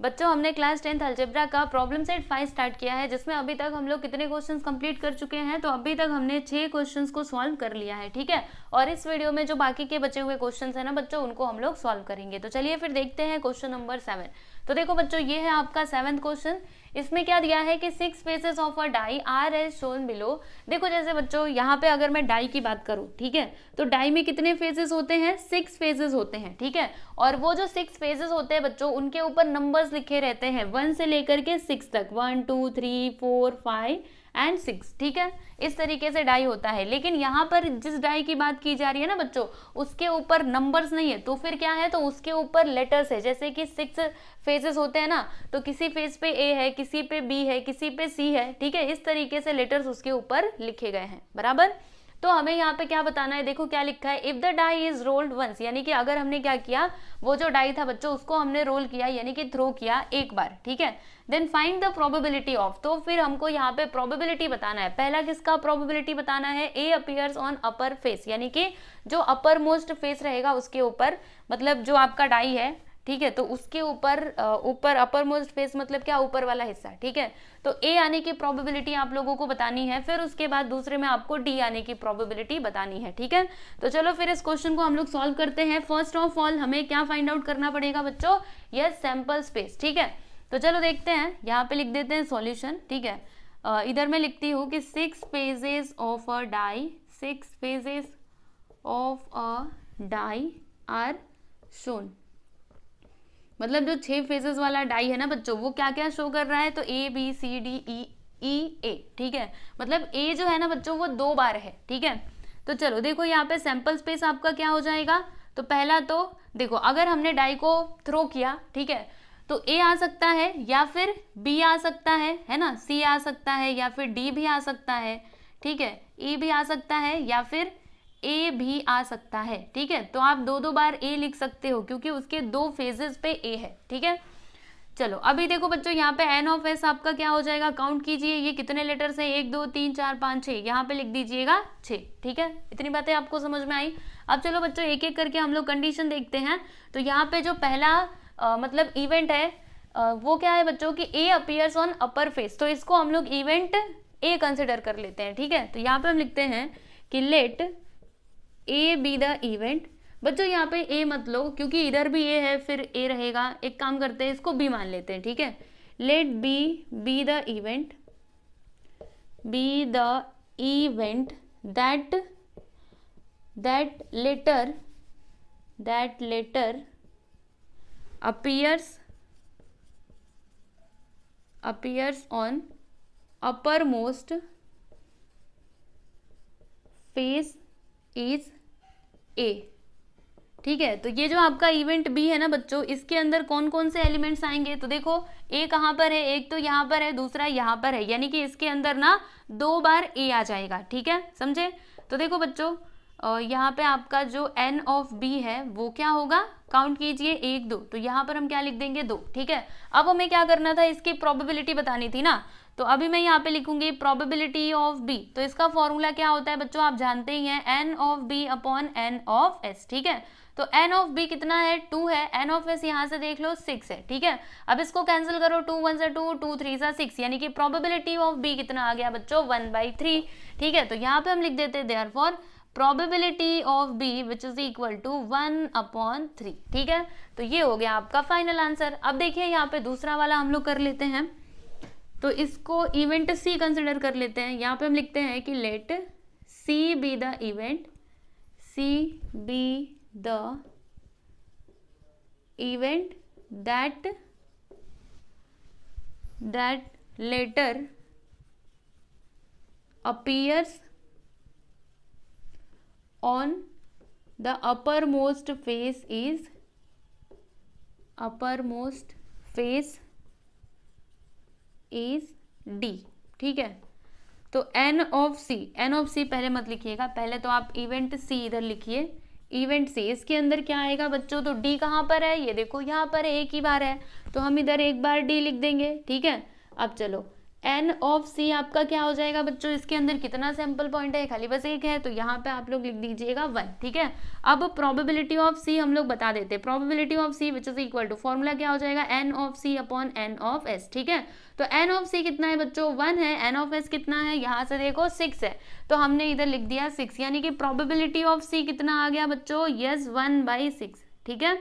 बच्चों हमने class 10th algebra का प्रॉब्लम सेट 5 स्टार्ट किया है, जिसमें अभी तक हम लोग कितने क्वेश्चंस कंप्लीट कर चुके हैं, तो अभी तक हमने 6 क्वेश्चंस को सॉल्व कर लिया है, ठीक है। और इस वीडियो में जो बाकी के बचे हुए क्वेश्चंस हैं ना बच्चों, उनको हम लोग सॉल्व करेंगे। तो चलिए फिर देखते हैं क्वेश्चन नंबर 7। तो देखो बच्चों, ये है आपका 7th क्वेश्चन। इसमें क्या दिया है कि 6 faces of a die are as shown below. देखो जैसे बच्चों यहाँ पे अगर मैं डाई की बात करूँ, ठीक है, तो डाई में कितने फेजेस होते हैं, 6 फेजेस होते हैं, ठीक है। और वो जो 6 फेजेस होते हैं बच्चों, उनके ऊपर नंबर्स लिखे रहते हैं 1 से लेकर के 6 तक, 1 2 3 4 5 एंड 6, ठीक है। इस तरीके से डाई होता है। लेकिन यहाँ पर जिस डाई की बात की जा रही है ना बच्चों, उसके ऊपर नंबर्स नहीं है, तो फिर क्या है, तो उसके ऊपर लेटर्स है। जैसे कि 6 फेजेस होते हैं ना, तो किसी फेज पे ए है, किसी पे बी है, किसी पे सी है, ठीक है। इस तरीके से लेटर्स उसके ऊपर लिखे गए हैं, बराबर। तो हमें यहाँ पे क्या बताना है, देखो क्या लिखा है, if the die is rolled once, यानी कि अगर हमने क्या किया, वो जो डाई था बच्चों उसको हमने रोल किया, यानी कि थ्रो किया एक बार, ठीक है। Then find the probability of, तो फिर हमको यहाँ पे प्रोबेबिलिटी बताना है। पहला किसका प्रोबेबिलिटी बताना है, ए अपीयर्स ऑन अपर फेस, यानी कि जो अपर मोस्ट फेस रहेगा उसके ऊपर, मतलब जो आपका डाई है, ठीक है, तो उसके ऊपर अपर मोस्ट फेस मतलब क्या, ऊपर वाला हिस्सा, ठीक है। तो ए आने की प्रोबेबिलिटी आप लोगों को बतानी है, फिर उसके बाद दूसरे में आपको डी आने की प्रोबेबिलिटी बतानी है, ठीक है। तो चलो फिर इस क्वेश्चन को हम लोग सॉल्व करते हैं। फर्स्ट ऑफ ऑल हमें क्या फाइंड आउट करना पड़ेगा बच्चों, यस सैंपल स्पेस, ठीक है। तो चलो देखते हैं, यहाँ पे लिख देते हैं सॉल्यूशन, ठीक है। इधर मैं लिखती हूँ कि 6 faces of a die, 6 faces of a die are shown, मतलब जो 6 फेजेस वाला डाई है ना बच्चों, वो क्या क्या शो कर रहा है, तो A B C D E ई ए, ठीक है। मतलब ए जो है ना बच्चों वो 2 बार है, ठीक है। तो चलो देखो यहाँ पे सैंपल स्पेस आपका क्या हो जाएगा, तो पहला तो देखो अगर हमने डाई को थ्रो किया, ठीक है, तो ए आ सकता है या फिर बी आ सकता है ना, सी आ सकता है या फिर डी भी आ सकता है, ठीक है, ई भी आ सकता है या फिर ए भी आ सकता है, ठीक है। तो आप 2 बार ए लिख सकते हो क्योंकि उसके 2 फेजेस पे ए है, ठीक है। चलो अभी देखो बच्चों, यहाँ पे एन ऑफ एस आपका क्या हो जाएगा, काउंट कीजिए ये कितने लेटर्स हैं, 1 2 3 4 5 6, यहाँ पे लिख दीजिएगा 6, ठीक है। इतनी बातें आपको समझ में आई। अब चलो बच्चों एक एक करके हम लोग कंडीशन देखते हैं। तो यहाँ पे जो पहला मतलब इवेंट है वो क्या है बच्चों की ए अपीयर्स ऑन अपर फेस, तो इसको हम लोग इवेंट ए कंसिडर कर लेते हैं, ठीक है। तो यहाँ पे हम लिखते हैं कि let A be the event. बच्चों यहाँ पे ए मत लो क्योंकि इधर भी ए है, फिर ए रहेगा, एक काम करते हैं इसको बी मान लेते हैं, ठीक है। Let B be the event, be the event that letter appears on uppermost face is A, ठीक है। तो ये जो आपका इवेंट बी है ना बच्चों, इसके अंदर कौन कौन से एलिमेंट्स आएंगे, तो देखो ए कहाँ पर है, एक तो यहाँ पर है, दूसरा यहाँ पर है, यानी कि इसके अंदर ना 2 बार ए आ जाएगा, ठीक है, समझे। तो देखो बच्चों यहाँ पे आपका जो एन ऑफ बी है वो क्या होगा, काउंट कीजिए 1 2, तो यहाँ पर हम क्या लिख देंगे 2, ठीक है। अब हमें क्या करना था, इसकी प्रोबेबिलिटी बतानी थी ना, तो अभी मैं यहाँ पे लिखूंगी प्रोबेबिलिटी ऑफ बी। तो इसका फॉर्मूला क्या होता है बच्चों, आप जानते ही हैं, n of B upon N of S, ठीक है। तो एन ऑफ बी कितना है, 2 है, एन ऑफ एस यहाँ से देख लो 6 है, ठीक है। अब इसको कैंसिल करो, 2 1 से 2, 2 3 से 6, यानी कि प्रोबेबिलिटी ऑफ बी कितना आ गया बच्चों, 1/3, ठीक है। तो यहाँ पे हम लिख देते हैं therefore probability of B which is equal to 1/3, ठीक है। तो ये हो गया आपका फाइनल आंसर। अब देखिए यहाँ पे दूसरा वाला हम लोग कर लेते हैं, तो इसको इवेंट सी कंसिडर कर लेते हैं। यहाँ पे हम लिखते हैं कि let C be the event, C be the event that letter appears on the uppermost face is D, ठीक है। तो एन ऑफ सी पहले मत लिखिएगा, पहले तो आप इवेंट सी इधर लिखिए, इवेंट सी, इसके अंदर क्या आएगा बच्चों, तो डी कहाँ पर है, ये देखो यहाँ पर एक ही बार है, तो हम इधर एक बार डी लिख देंगे, ठीक है। अब चलो एन ऑफ सी आपका क्या हो जाएगा बच्चों, इसके अंदर कितना सैंपल पॉइंट है, खाली बस एक है, तो यहाँ पे आप लोग लिख दीजिएगा 1, ठीक है। अब प्रोबेबिलिटी ऑफ सी हम लोग बता देते हैं, probability of C which is equal to, formula क्या हो जाएगा, n of C upon N of S, ठीक है। तो एन ऑफ सी कितना है बच्चों 1 है, एन ऑफ एस कितना है, यहाँ से देखो 6 है, तो हमने इधर लिख दिया 6, यानी कि प्रोबेबिलिटी ऑफ सी कितना आ गया बच्चों, यस 1/6, ठीक है।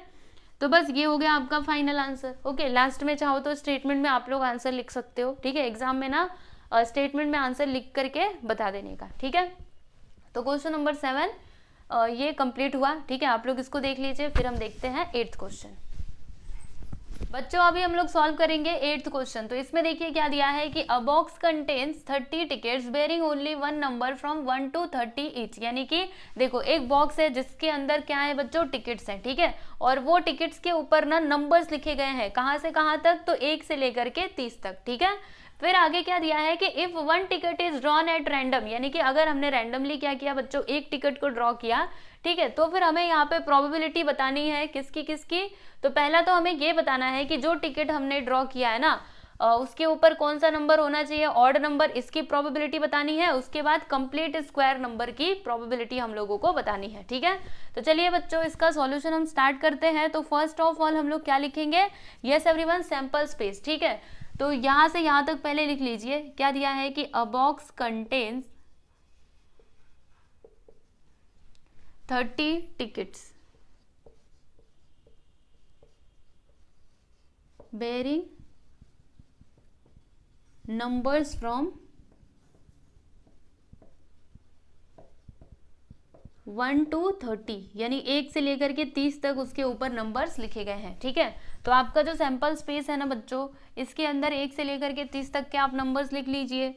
तो बस ये हो गया आपका फाइनल आंसर। ओके, लास्ट में चाहो तो स्टेटमेंट में आप लोग आंसर लिख सकते हो, ठीक है, एग्जाम में ना स्टेटमेंट में आंसर लिख करके बता देने का, ठीक है। तो क्वेश्चन नंबर 7 ये कंप्लीट हुआ, ठीक है, आप लोग इसको देख लीजिए। फिर हम देखते हैं 8th क्वेश्चन। बच्चों अभी हम लोग सॉल्व करेंगे 8th क्वेश्चन। तो इसमें देखिए क्या दिया है कि अ box contains 30 tickets bearing only 1 number from 1 to 30 each, यानी कि देखो एक बॉक्स है जिसके अंदर क्या है बच्चों, टिकट्स हैं, ठीक है, और वो टिकट्स के ऊपर ना नंबर्स लिखे गए हैं, कहाँ से कहाँ तक, तो 1 से लेकर के 30 तक, ठीक है। फिर आगे क्या दिया है कि if 1 ticket is drawn at random, यानी कि अगर हमने रैंडमली क्या किया बच्चों, एक टिकट को ड्रॉ किया, ठीक है, तो फिर हमें यहाँ पे प्रोबेबिलिटी बतानी है किसकी किसकी। तो पहला तो हमें ये बताना है कि जो टिकट हमने ड्रॉ किया है ना उसके ऊपर कौन सा नंबर होना चाहिए, ऑड नंबर, इसकी प्रोबेबिलिटी बतानी है। उसके बाद कंप्लीट स्क्वायर नंबर की प्रोबेबिलिटी हम लोगों को बतानी है, ठीक है। तो चलिए बच्चों इसका सॉल्यूशन हम स्टार्ट करते हैं। तो फर्स्ट ऑफ ऑल हम लोग क्या लिखेंगे, यस एवरीवन, सैंपल स्पेस, ठीक है। तो यहाँ से यहाँ तक पहले लिख लीजिए, क्या दिया है कि अ box contains 30 tickets bearing numbers from 1 to 30, यानी 1 से लेकर के 30 तक उसके ऊपर नंबर्स लिखे गए हैं, ठीक है। तो आपका जो सैंपल स्पेस है ना बच्चों, इसके अंदर 1 से लेकर के 30 तक के आप नंबर्स लिख लीजिए,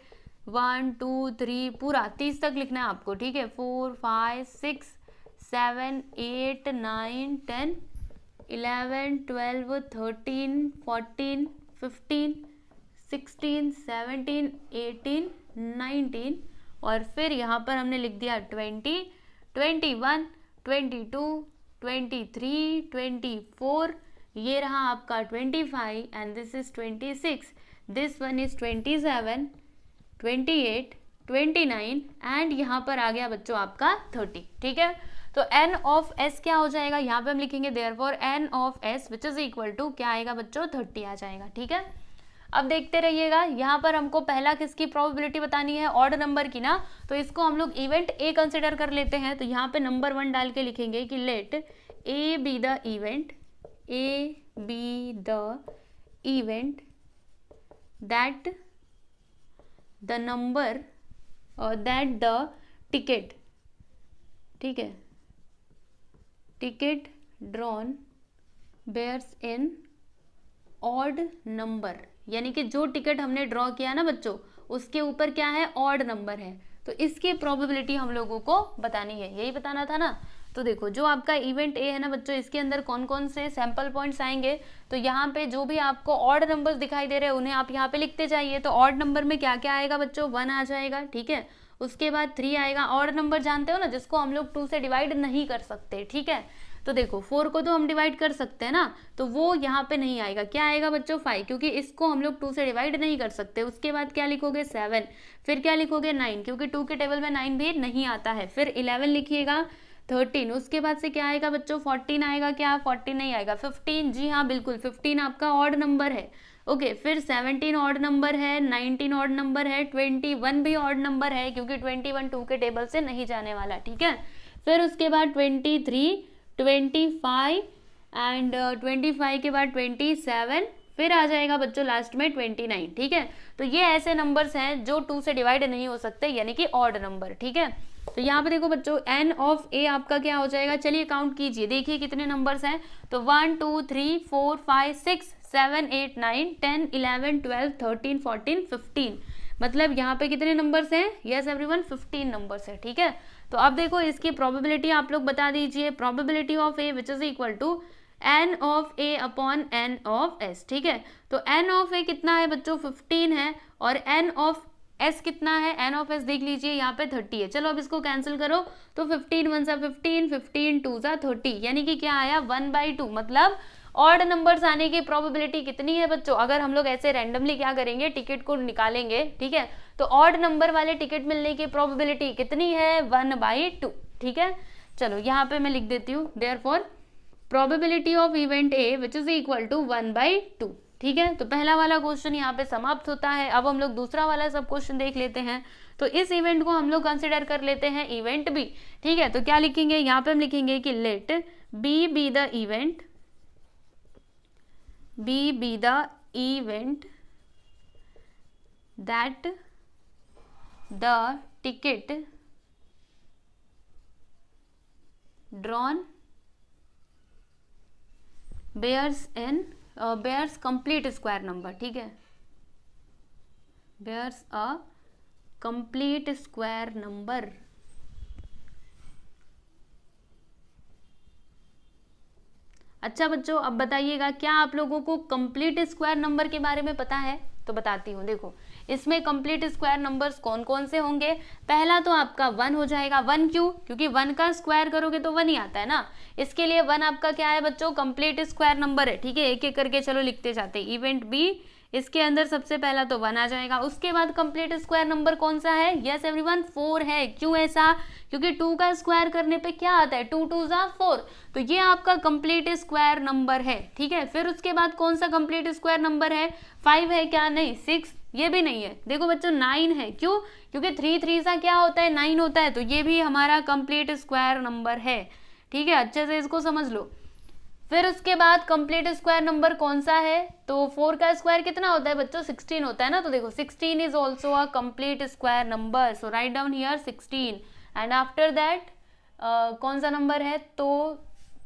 1 2 3 पूरा 30 तक लिखना है आपको, ठीक है। 4 5 6 7 8 9 10 11 12 13 14 15 16 17 18 19, और फिर यहाँ पर हमने लिख दिया 20 21 22 23 24, ये रहा आपका 25 and this is 26, this one is 27 28 29 and यहाँ पर आ गया बच्चों आपका 30, ठीक है। तो n ऑफ s क्या हो जाएगा, यहाँ पे हम लिखेंगे therefore n of s which is equal to क्या आएगा बच्चों, 30 आ जाएगा, ठीक है। अब देखते रहिएगा, यहाँ पर हमको पहला किसकी प्रोबेबिलिटी बतानी है, ऑड नंबर की ना, तो इसको हम लोग इवेंट ए कंसिडर कर लेते हैं। तो यहाँ पे नंबर 1 डाल के लिखेंगे कि let A be the event, A be the event that the number और दैट द टिकट, ठीक है, ticket drawn bears in odd number, यानी कि जो टिकट हमने ड्रॉ किया ना बच्चों उसके ऊपर क्या है, ऑड नंबर है, तो इसकी प्रोबेबिलिटी हम लोगों को बतानी है, यही बताना था ना। तो देखो जो आपका इवेंट ए है ना बच्चों, इसके अंदर कौन कौन से सैंपल पॉइंट्स आएंगे, तो यहाँ पे जो भी आपको ऑड नंबर्स दिखाई दे रहे हैं उन्हें आप यहाँ पे लिखते जाइए। तो ऑड नंबर में क्या क्या आएगा बच्चों, 1 आ जाएगा, ठीक है, उसके बाद 3 आएगा, ऑड नंबर जानते हो ना जिसको हम लोग 2 से डिवाइड नहीं कर सकते, ठीक है। तो देखो 4 को तो हम डिवाइड कर सकते हैं ना, तो वो यहाँ पे नहीं आएगा, क्या आएगा बच्चों 5, क्योंकि इसको हम लोग 2 से डिवाइड नहीं कर सकते। उसके बाद क्या लिखोगे 7, फिर क्या लिखोगे 9, क्योंकि 2 के टेबल में 9 भी नहीं आता है, फिर 11 लिखिएगा, 13, उसके बाद से क्या आएगा बच्चों 14 आएगा, क्या 14 नहीं आएगा, 15, जी हाँ बिल्कुल 15 आपका ऑड नंबर है, ओके। फिर 17 ऑड नंबर है, 19 ऑड नंबर है, 21 भी ऑड नंबर है क्योंकि 21 2 के टेबल से नहीं जाने वाला, ठीक है। फिर उसके बाद 23 25 एंड 25 के बाद 27, फिर आ जाएगा बच्चों लास्ट में 29, ठीक है। तो ये ऐसे नंबर्स हैं जो 2 से डिवाइड नहीं हो सकते, यानी कि ऑड नंबर, ठीक है। तो यहाँ पे देखो बच्चों n ऑफ a आपका क्या हो जाएगा, चलिए काउंट कीजिए, देखिए कितने नंबर्स हैं। तो 1 2 3 4 5 6 7 8 9 10 11 12 13 14 15, मतलब यहाँ पे कितने नंबर्स हैं, यस एवरीवन 15 नंबर्स है, ठीक है। तो अब देखो इसकी प्रोबेबिलिटी आप लोग बता दीजिए, probability of A which is equal to n of a upon n of s, ठीक है। तो n ऑफ a कितना है बच्चों 15 है, और n ऑफ s कितना है, n ऑफ s देख लीजिए यहाँ पे 30 है। चलो अब इसको कैंसिल करो, तो 15 1 सा 15 15 2 सा 30, यानी कि क्या आया 1/2, मतलब ऑड नंबर्स आने की प्रोबेबिलिटी कितनी है बच्चों, अगर हम लोग ऐसे रैंडमली क्या करेंगे, टिकट को निकालेंगे, ठीक है, तो ऑड नंबर वाले टिकट मिलने की प्रोबेबिलिटी कितनी है, 1/2, ठीक है। चलो यहाँ पे मैं लिख देती हूँ, therefore probability of event A which is equal to 1/2, ठीक है। तो पहला वाला क्वेश्चन यहाँ पे समाप्त होता है। अब हम लोग दूसरा वाला सब क्वेश्चन देख लेते हैं। तो इस इवेंट को हम लोग कंसिडर कर लेते हैं इवेंट बी, ठीक है। तो क्या लिखेंगे, यहाँ पे हम लिखेंगे कि let B be the event, B be the event that the ticket drawn bears complete square number, ठीक है, bears a complete square number। अच्छा बच्चों, अब बताइएगा क्या आप लोगों को कंप्लीट स्क्वायर नंबर के बारे में पता है, तो बताती हूँ। देखो इसमें कंप्लीट स्क्वायर नंबर्स कौन कौन से होंगे। पहला तो आपका 1 हो जाएगा। 1 क्यों, क्योंकि 1 का स्क्वायर करोगे तो 1 ही आता है ना, इसके लिए 1 आपका क्या है बच्चों, कंप्लीट स्क्वायर नंबर है, ठीक है। एक एक करके चलो लिखते जाते। इवेंट बी, इसके अंदर सबसे पहला तो 1 आ जाएगा। उसके बाद कंप्लीट स्क्वायर नंबर कौन सा है, यस एवरीवन, 4 है। क्यों ऐसा, क्योंकि 2 का स्क्वायर करने पे क्या आता है, 2 2 ज़ा 4, तो ये आपका कंप्लीट स्क्वायर नंबर है, ठीक है। फिर उसके बाद कौन सा कंप्लीट स्क्वायर नंबर है, 5 है क्या, नहीं, 6, ये भी नहीं है। देखो बच्चों 9 है, क्यों, क्योंकि 3 3 सा क्या होता है, 9 होता है, तो ये भी हमारा कंप्लीट स्क्वायर नंबर है, ठीक है। अच्छे से इसको समझ लो। फिर उसके बाद कंप्लीट स्क्वायर नंबर कौन सा है, तो 4 का स्क्वायर कितना होता है बच्चों, 16 होता है ना। तो देखो 16 is also a complete square number, so write down here 16। And after that कौन सा नंबर है, तो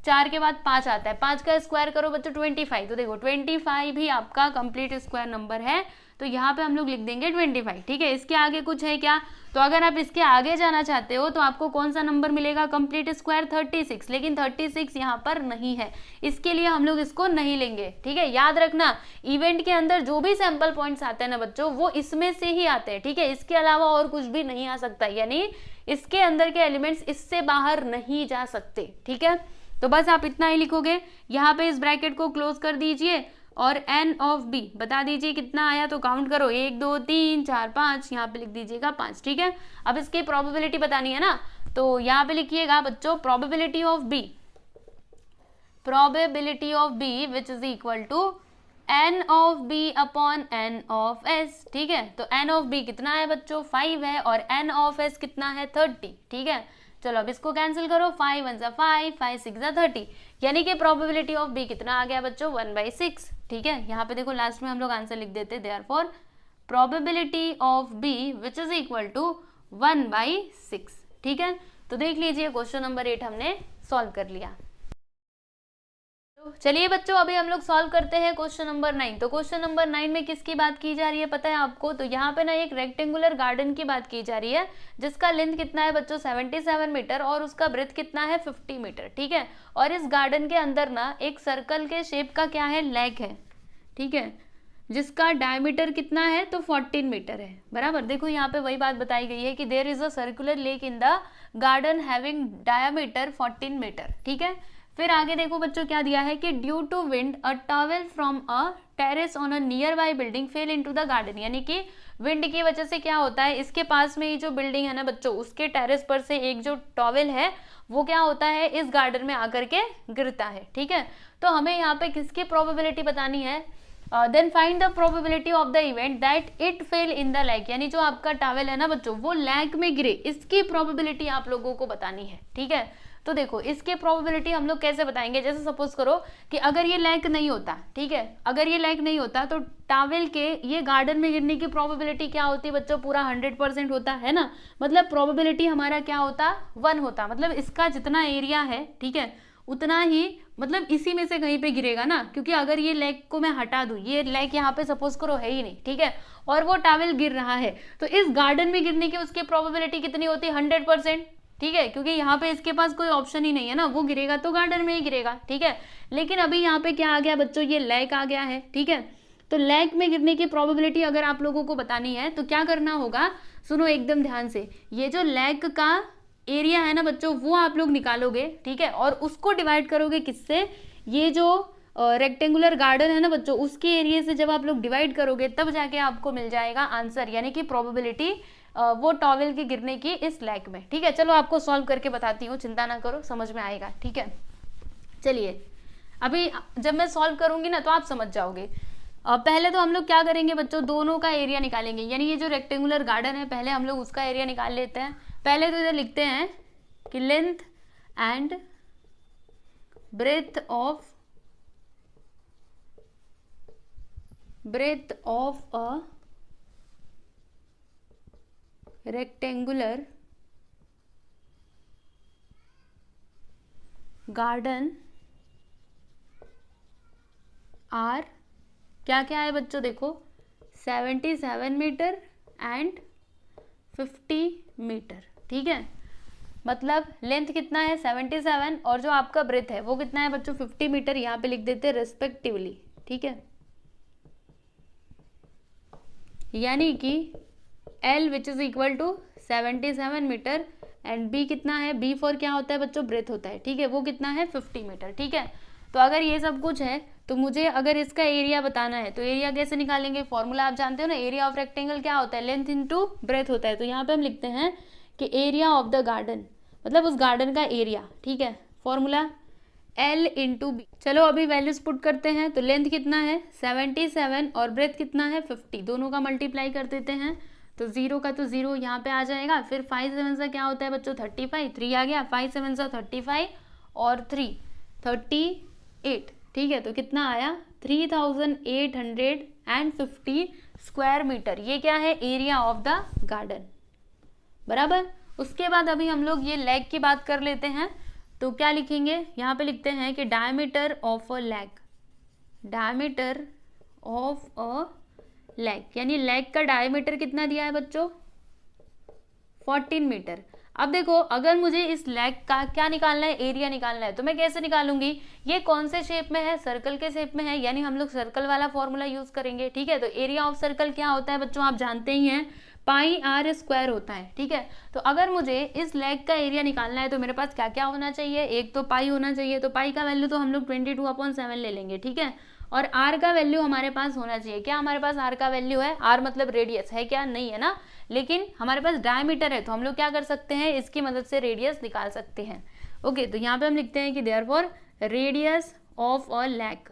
4 के बाद 5 आता है। 5 का स्क्वायर करो बच्चों 25, तो देखो 25 भी आपका कंप्लीट स्क्वायर नंबर है, तो यहाँ पे हम लोग लिख देंगे 25, ठीक है। इसके आगे कुछ है क्या, तो अगर आप इसके आगे जाना चाहते हो तो आपको कौन सा नंबर मिलेगा, कंप्लीट स्क्वायर 36, लेकिन 36 यहाँ पर नहीं है, इसके लिए हम लोग इसको नहीं लेंगे, ठीक है। याद रखना इवेंट के अंदर जो भी सैंपल पॉइंट्स आते हैं ना बच्चों, वो इसमें से ही आते हैं, ठीक है। इसके अलावा और कुछ भी नहीं आ सकता, यानी इसके अंदर के एलिमेंट्स इससे बाहर नहीं जा सकते, ठीक है। तो बस आप इतना ही लिखोगे, यहाँ पे इस ब्रैकेट को क्लोज कर दीजिए और n ऑफ b बता दीजिए कितना आया, तो काउंट करो 1 2 3 4 5, यहाँ पे लिख दीजिएगा 5, ठीक है। अब इसकी प्रोबेबिलिटी बतानी है ना, तो यहाँ पे लिखिएगा बच्चों probability of b, probability of b which is equal to n of b upon n of s, ठीक है। तो n ऑफ b कितना है बच्चों, 5 है, और n ऑफ s कितना है, 30, ठीक है। चलो अब इसको कैंसिल करो, 5 1 ज़ा 5, 5 6 ज़ा 30, यानी कि प्रोबेबिलिटी ऑफ b कितना आ गया बच्चों, 1/6, ठीक है। यहाँ पे देखो लास्ट में हम लोग आंसर लिख देते, therefore probability of b which is equal to 1/6, ठीक है। तो देख लीजिए क्वेश्चन नंबर 8 हमने सॉल्व कर लिया। चलिए बच्चों अभी हम लोग सॉल्व करते हैं क्वेश्चन नंबर 9। तो क्वेश्चन नंबर 9 में किसकी बात की जा रही है पता है आपको, तो यहाँ पे ना एक रेक्टेंगुलर गार्डन की बात की जा रही है, जिसका लेंथ कितना है बच्चों 77 मीटर और उसका ब्रेथ कितना है 50 मीटर, ठीक है। और इस गार्डन के अंदर ना एक सर्कल के शेप का क्या है, लेक है, ठीक है, जिसका डायमीटर कितना है, तो 14 मीटर है, बराबर। देखो यहाँ पे वही बात बताई गई है कि there is a circular lake in the garden having diameter 14 metre, ठीक है। फिर आगे देखो बच्चों क्या दिया है कि due to wind a towel from a terrace on a nearby building fell into the garden, यानी कि विंड की वजह से क्या होता है, इसके पास में ही जो बिल्डिंग है ना बच्चों, उसके टेरेस पर से एक जो टॉवेल है वो क्या होता है, इस गार्डन में आकर के गिरता है, ठीक है। तो हमें यहाँ पे किसकी प्रोबेबिलिटी बतानी है, then find the probability of the event that it fell in the lake, यानी जो आपका टॉवेल है ना बच्चों वो लेक में गिरे, इसकी प्रोबेबिलिटी आप लोगों को बतानी है, ठीक है। तो देखो इसके प्रोबेबिलिटी हम लोग कैसे बताएंगे, जैसे सपोज करो कि अगर ये लेक नहीं होता, ठीक है, अगर ये लेक नहीं होता तो टॉवेल के ये गार्डन में गिरने की प्रोबेबिलिटी क्या होती है बच्चों, पूरा 100% होता है ना, मतलब प्रोबेबिलिटी हमारा क्या होता, 1 होता, मतलब इसका जितना एरिया है, ठीक है, उतना ही मतलब इसी में से कहीं पे गिरेगा ना, क्योंकि अगर ये लेक को मैं हटा दूं, ये लेक यहाँ पे सपोज करो है ही नहीं, ठीक है, और वो टॉवेल गिर रहा है, तो इस गार्डन में गिरने की उसकी प्रोबेबिलिटी कितनी होती है, 100%, ठीक है, क्योंकि यहाँ पे इसके पास कोई ऑप्शन ही नहीं है ना, वो गिरेगा तो गार्डन में ही गिरेगा, ठीक है। लेकिन अभी यहाँ पे क्या आ गया बच्चों, ये लेक आ गया है, ठीक है। तो लेक में गिरने की प्रोबेबिलिटी अगर आप लोगों को बतानी है तो क्या करना होगा, सुनो एकदम ध्यान से, ये जो लेक का एरिया है ना बच्चों वो आप लोग निकालोगे, ठीक है, और उसको डिवाइड करोगे किससे, ये जो रेक्टेंगुलर गार्डन है ना बच्चों, उसके एरिया से जब आप लोग डिवाइड करोगे तब जाके आपको मिल जाएगा आंसर, यानी कि प्रोबेबिलिटी वो टॉवेल के गिरने की इस लेक में। ठीक है, चलो आपको सॉल्व करके बताती हूँ, चिंता ना करो, समझ में आएगा। ठीक है, चलिए अभी जब मैं सॉल्व करूंगी ना तो आप समझ जाओगे। पहले तो हम लोग क्या करेंगे बच्चों, दोनों का एरिया निकालेंगे, यानी ये जो रेक्टेंगुलर गार्डन है पहले हम लोग उसका एरिया निकाल लेते हैं। पहले तो इधर लिखते हैं कि length and breadth of a rectangular garden are क्या क्या है बच्चों, देखो 77 मीटर एंड 50 मीटर। ठीक है, मतलब लेंथ कितना है 77 और जो आपका ब्रेथ है वो कितना है बच्चों 50 मीटर, यहाँ पे लिख देते हैं रेस्पेक्टिवली। ठीक है, यानी कि L which is equal to 77 metre and B कितना है, B फॉर क्या होता है बच्चों, ब्रेथ होता है। ठीक है, वो कितना है 50 मीटर। ठीक है, तो अगर ये सब कुछ है तो मुझे अगर इसका एरिया बताना है तो एरिया कैसे निकालेंगे, फॉर्मूला आप जानते हो ना, एरिया ऑफ रेक्टेंगल क्या होता है, लेंथ इनटू ब्रेथ होता है। तो यहाँ पे हम लिखते हैं कि एरिया ऑफ द गार्डन, मतलब उस गार्डन का एरिया। ठीक है, फॉर्मूला L इंटू बी। चलो अभी वैल्यूज पुट करते हैं, तो लेंथ कितना है 77 और ब्रेथ कितना है 50, दोनों का मल्टीप्लाई कर देते हैं तो 0 का तो 0 यहाँ पे आ जाएगा, फिर 5 7 सा क्या होता है बच्चों 35, 3 आ गया, 5 7 सा 35 और 3 38। ठीक है, तो कितना आया 3850 स्क्वायर मीटर, ये क्या है एरिया ऑफ द गार्डन, बराबर। उसके बाद अभी हम लोग ये लेग की बात कर लेते हैं, तो क्या लिखेंगे, यहाँ पे लिखते हैं कि diameter of a leg, diameter of a leg, यानी लेग का डायमीटर कितना दिया है बच्चों 14 मीटर। अब देखो अगर मुझे इस लेग का क्या निकालना है, एरिया निकालना है, तो मैं कैसे निकालूंगी, ये कौन से शेप में है, सर्कल के शेप में है, यानी हम लोग सर्कल वाला फॉर्मूला यूज करेंगे। ठीक है, तो एरिया ऑफ सर्कल क्या होता है बच्चों, आप जानते ही हैं, पाई आर स्क्वायर होता है। ठीक है, तो अगर मुझे इस लेग का एरिया निकालना है तो मेरे पास क्या क्या होना चाहिए, एक तो पाई होना चाहिए, तो पाई का वैल्यू तो हम लोग 22/7 ले लेंगे। ठीक है, और आर का वैल्यू हमारे पास होना चाहिए, क्या हमारे पास आर का वैल्यू है, आर मतलब रेडियस है क्या, नहीं है ना, लेकिन हमारे पास डायमीटर है तो हम लोग क्या कर सकते हैं, इसकी मदद से रेडियस निकाल सकते हैं। ओके, तो यहाँ पे हम लिखते हैं कि therefore radius of a leg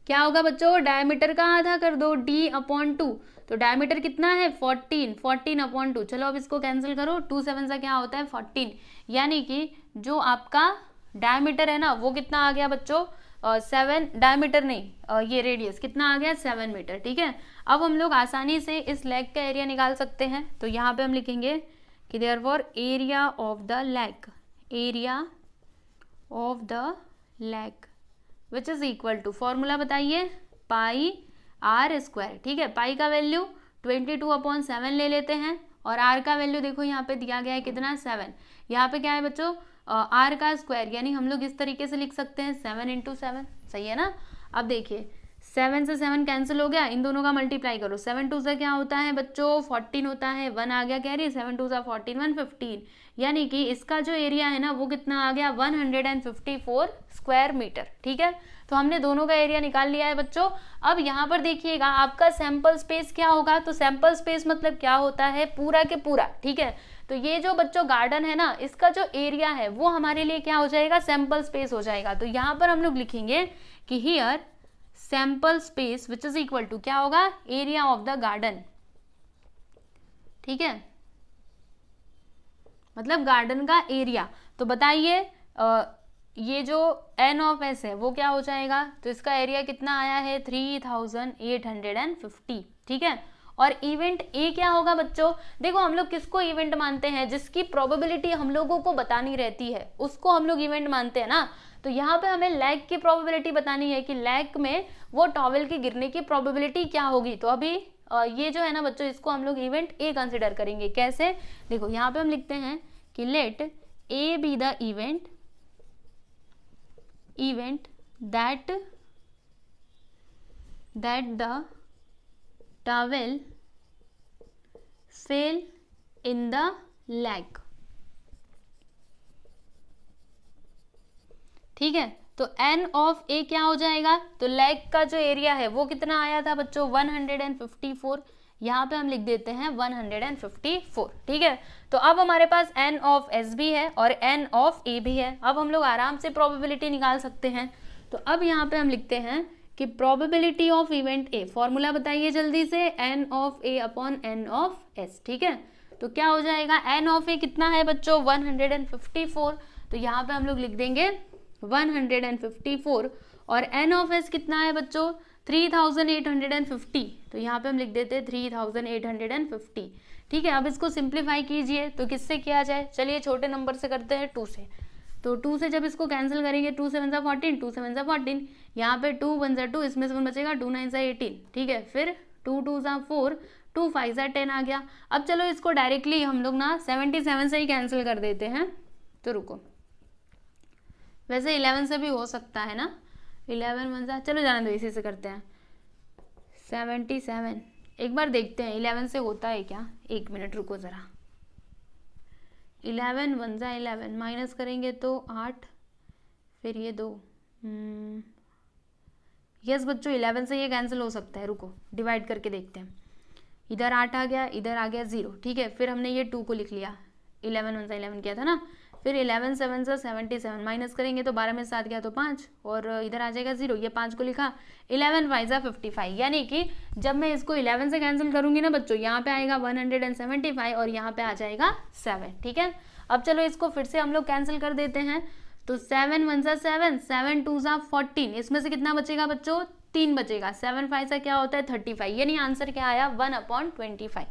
क्या होगा बच्चों, डायमीटर का आधा कर दो d/2, तो डायमीटर कितना है 14/2। चलो अब इसको कैंसिल करो, 2 7 सा क्या होता है 14, यानी कि जो आपका डायमीटर है ना वो कितना आ गया बच्चों 7, डायमीटर नहीं ये रेडियस कितना आ गया 7 मीटर। ठीक है, अब हम लोग आसानी से इस लेग का एरिया निकाल सकते हैं, तो यहाँ पे हम लिखेंगे कि therefore area of the lake, area of the lake which is equal to, formula बताइए, पाई आर स्क्वायर। ठीक है, पाई का वैल्यू 22/7 ले लेते हैं और आर का वैल्यू देखो यहाँ पे दिया गया है कितना 7, यहाँ पे क्या है बच्चों आर का स्क्वायर, यानी हम लोग इस तरीके से लिख सकते हैं 7 × 7, सही है ना। अब देखिए 7 से 7 कैंसिल हो गया, इन दोनों का मल्टीप्लाई करो, 7 2 से क्या होता है बच्चों 14 होता है, 1 आ गया कैरी, 7 2 14 115, यानी कि इसका जो एरिया है ना वो कितना आ गया 154 स्क्वायर मीटर। ठीक है, तो हमने दोनों का एरिया निकाल लिया है बच्चों। अब यहाँ पर देखिएगा आपका सैंपल स्पेस क्या होगा, तो सैंपल स्पेस मतलब क्या होता है पूरा के पूरा। ठीक है, तो ये जो बच्चों गार्डन है ना इसका जो एरिया है वो हमारे लिए क्या हो जाएगा सैंपल स्पेस हो जाएगा। तो यहाँ पर हम लोग लिखेंगे कि here sample space which is equal to क्या होगा एरिया ऑफ द गार्डन। ठीक है, मतलब गार्डन का एरिया। तो बताइए ये जो n ऑफ s है वो क्या हो जाएगा, तो इसका एरिया कितना आया है 3850। ठीक है, और इवेंट ए क्या होगा बच्चों, देखो हम लोग किसको इवेंट मानते हैं, जिसकी प्रोबेबिलिटी हम लोगों को बतानी रहती है उसको हम लोग इवेंट मानते हैं ना। तो यहाँ पे हमें लैग की प्रोबेबिलिटी बतानी है कि लैग में वो टॉवेल के गिरने की प्रोबेबिलिटी क्या होगी। तो अभी ये जो है ना बच्चों इसको हम लोग इवेंट ए कंसिडर करेंगे। कैसे, देखो यहाँ पे हम लिखते हैं कि let A be the event that the towel fell in the lake। ठीक है, तो n ऑफ a क्या हो जाएगा, तो लेग का जो एरिया है वो कितना आया था बच्चों 154, यहाँ पे हम लिख देते हैं 154, ठीक है। तो अब हमारे पास n ऑफ s भी है और n ऑफ a भी है। अब हम लोग आराम से प्रोबेबिलिटी निकाल सकते हैं। तो अब यहाँ पे हम लिखते हैं कि probability of event a, formula बताइए जल्दी से, n of a upon n of s, ठीक है। तो क्या हो जाएगा, n ऑफ a कितना है बच्चों 154, तो यहाँ पे हम लोग लिख देंगे 154 और n ऑफ s कितना है बच्चों 3850, तो यहाँ पे हम लिख देते हैं 3850, ठीक है। अब इसको सिंप्लीफाई कीजिए, तो किससे किया जाए, चलिए छोटे नंबर से करते हैं 2 से। तो 2 से जब इसको कैंसिल करेंगे 2 7 सा 14, 2 7 सा 14, यहाँ पे 2 1 सा 2, इसमें से 1 बचेगा 2 9 सा 18, ठीक है। फिर 2 2 सा 4, 2 5 सा 10 आ गया। अब चलो इसको डायरेक्टली हम लोग ना 77 से ही कैंसिल कर देते हैं। तो रुको, वैसे 11 से भी हो सकता है ना, 11 1 सा, चलो जाने दो, इसी से करते हैं 77। एक बार देखते हैं 11 से होता है क्या, 1 मिनट रुको ज़रा। 11 1 सा 11, माइनस करेंगे तो 8, फिर ये 2, यस बच्चों 11 से ये कैंसिल हो सकता है, रुको डिवाइड करके देखते हैं। इधर 8 आ गया, इधर आ गया 0, ठीक है। फिर हमने ये 2 को लिख लिया, 11 1 सा 11 किया था ना। फिर 11 7 सा 77, माइनस करेंगे तो 12 में 7 गया तो 5, और इधर आ जाएगा 0, ये 5 को लिखा। 11 5 सा 55, यानी कि जब मैं इसको 11 से कैंसिल करूंगी ना बच्चों, यहाँ पे आएगा 175 और यहाँ पे आ जाएगा 7, ठीक है। अब चलो इसको फिर से हम लोग कैंसिल कर देते हैं। तो 7 1 सा 7, 7 2 सा 14, इसमें से कितना बचेगा बच्चों 3 बचेगा। 7 5 सा क्या होता है 35, यानी आंसर क्या आया 1/25,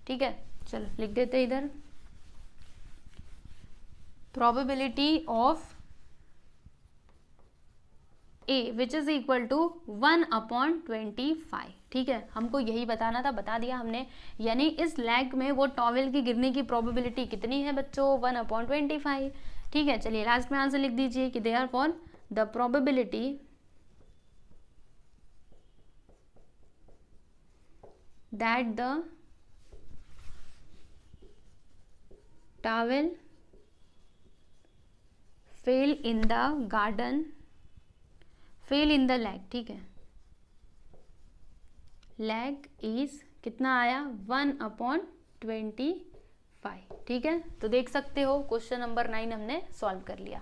ठीक है। चलो लिख देते हैं इधर, probability of a which is equal to 1/25, ठीक है। हमको यही बताना था, बता दिया हमने। यानी इस लैग में वो टॉवेल की गिरने की प्रोबेबिलिटी कितनी है बच्चों 1/25, ठीक है। चलिए लास्ट में आंसर लिख दीजिए कि therefore the probability that the towel fail in the garden, fail in the lag, ठीक है। लैग इज कितना आया 1/25, ठीक है। तो देख सकते हो क्वेश्चन नंबर 9 हमने सॉल्व कर लिया।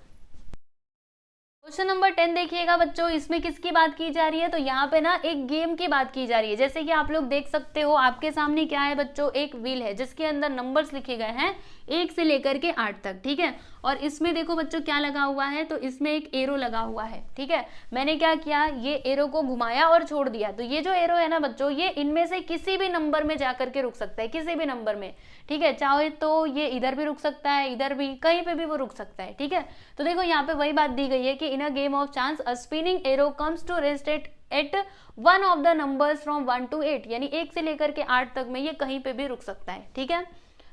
क्वेश्चन नंबर 10 देखिएगा बच्चों, इसमें किसकी बात की जा रही है, तो यहाँ पे ना एक गेम की बात की जा रही है। जैसे कि आप लोग देख सकते हो आपके सामने क्या है बच्चों, एक व्हील है जिसके अंदर नंबर्स लिखे गए हैं 1 से लेकर के 8 तक, ठीक है। और इसमें देखो बच्चों क्या लगा हुआ है, तो इसमें एक एरो लगा हुआ है, ठीक है। मैंने क्या किया, ये एरो को घुमाया और छोड़ दिया। तो ये जो एरो है ना बच्चों, ये इनमें से किसी भी नंबर में जाकर के रुक सकता है, किसी भी नंबर में, ठीक है। चाहे तो ये इधर भी रुक सकता है, इधर भी, कहीं पे भी वो रुक सकता है, ठीक है। तो देखो यहाँ पे वही बात दी गई है कि in a game of chance a spinning arrow comes to rest at one of the numbers from 1 to 8, यानी 1 से लेकर के 8 तक में ये कहीं पे भी रुक सकता है, ठीक है।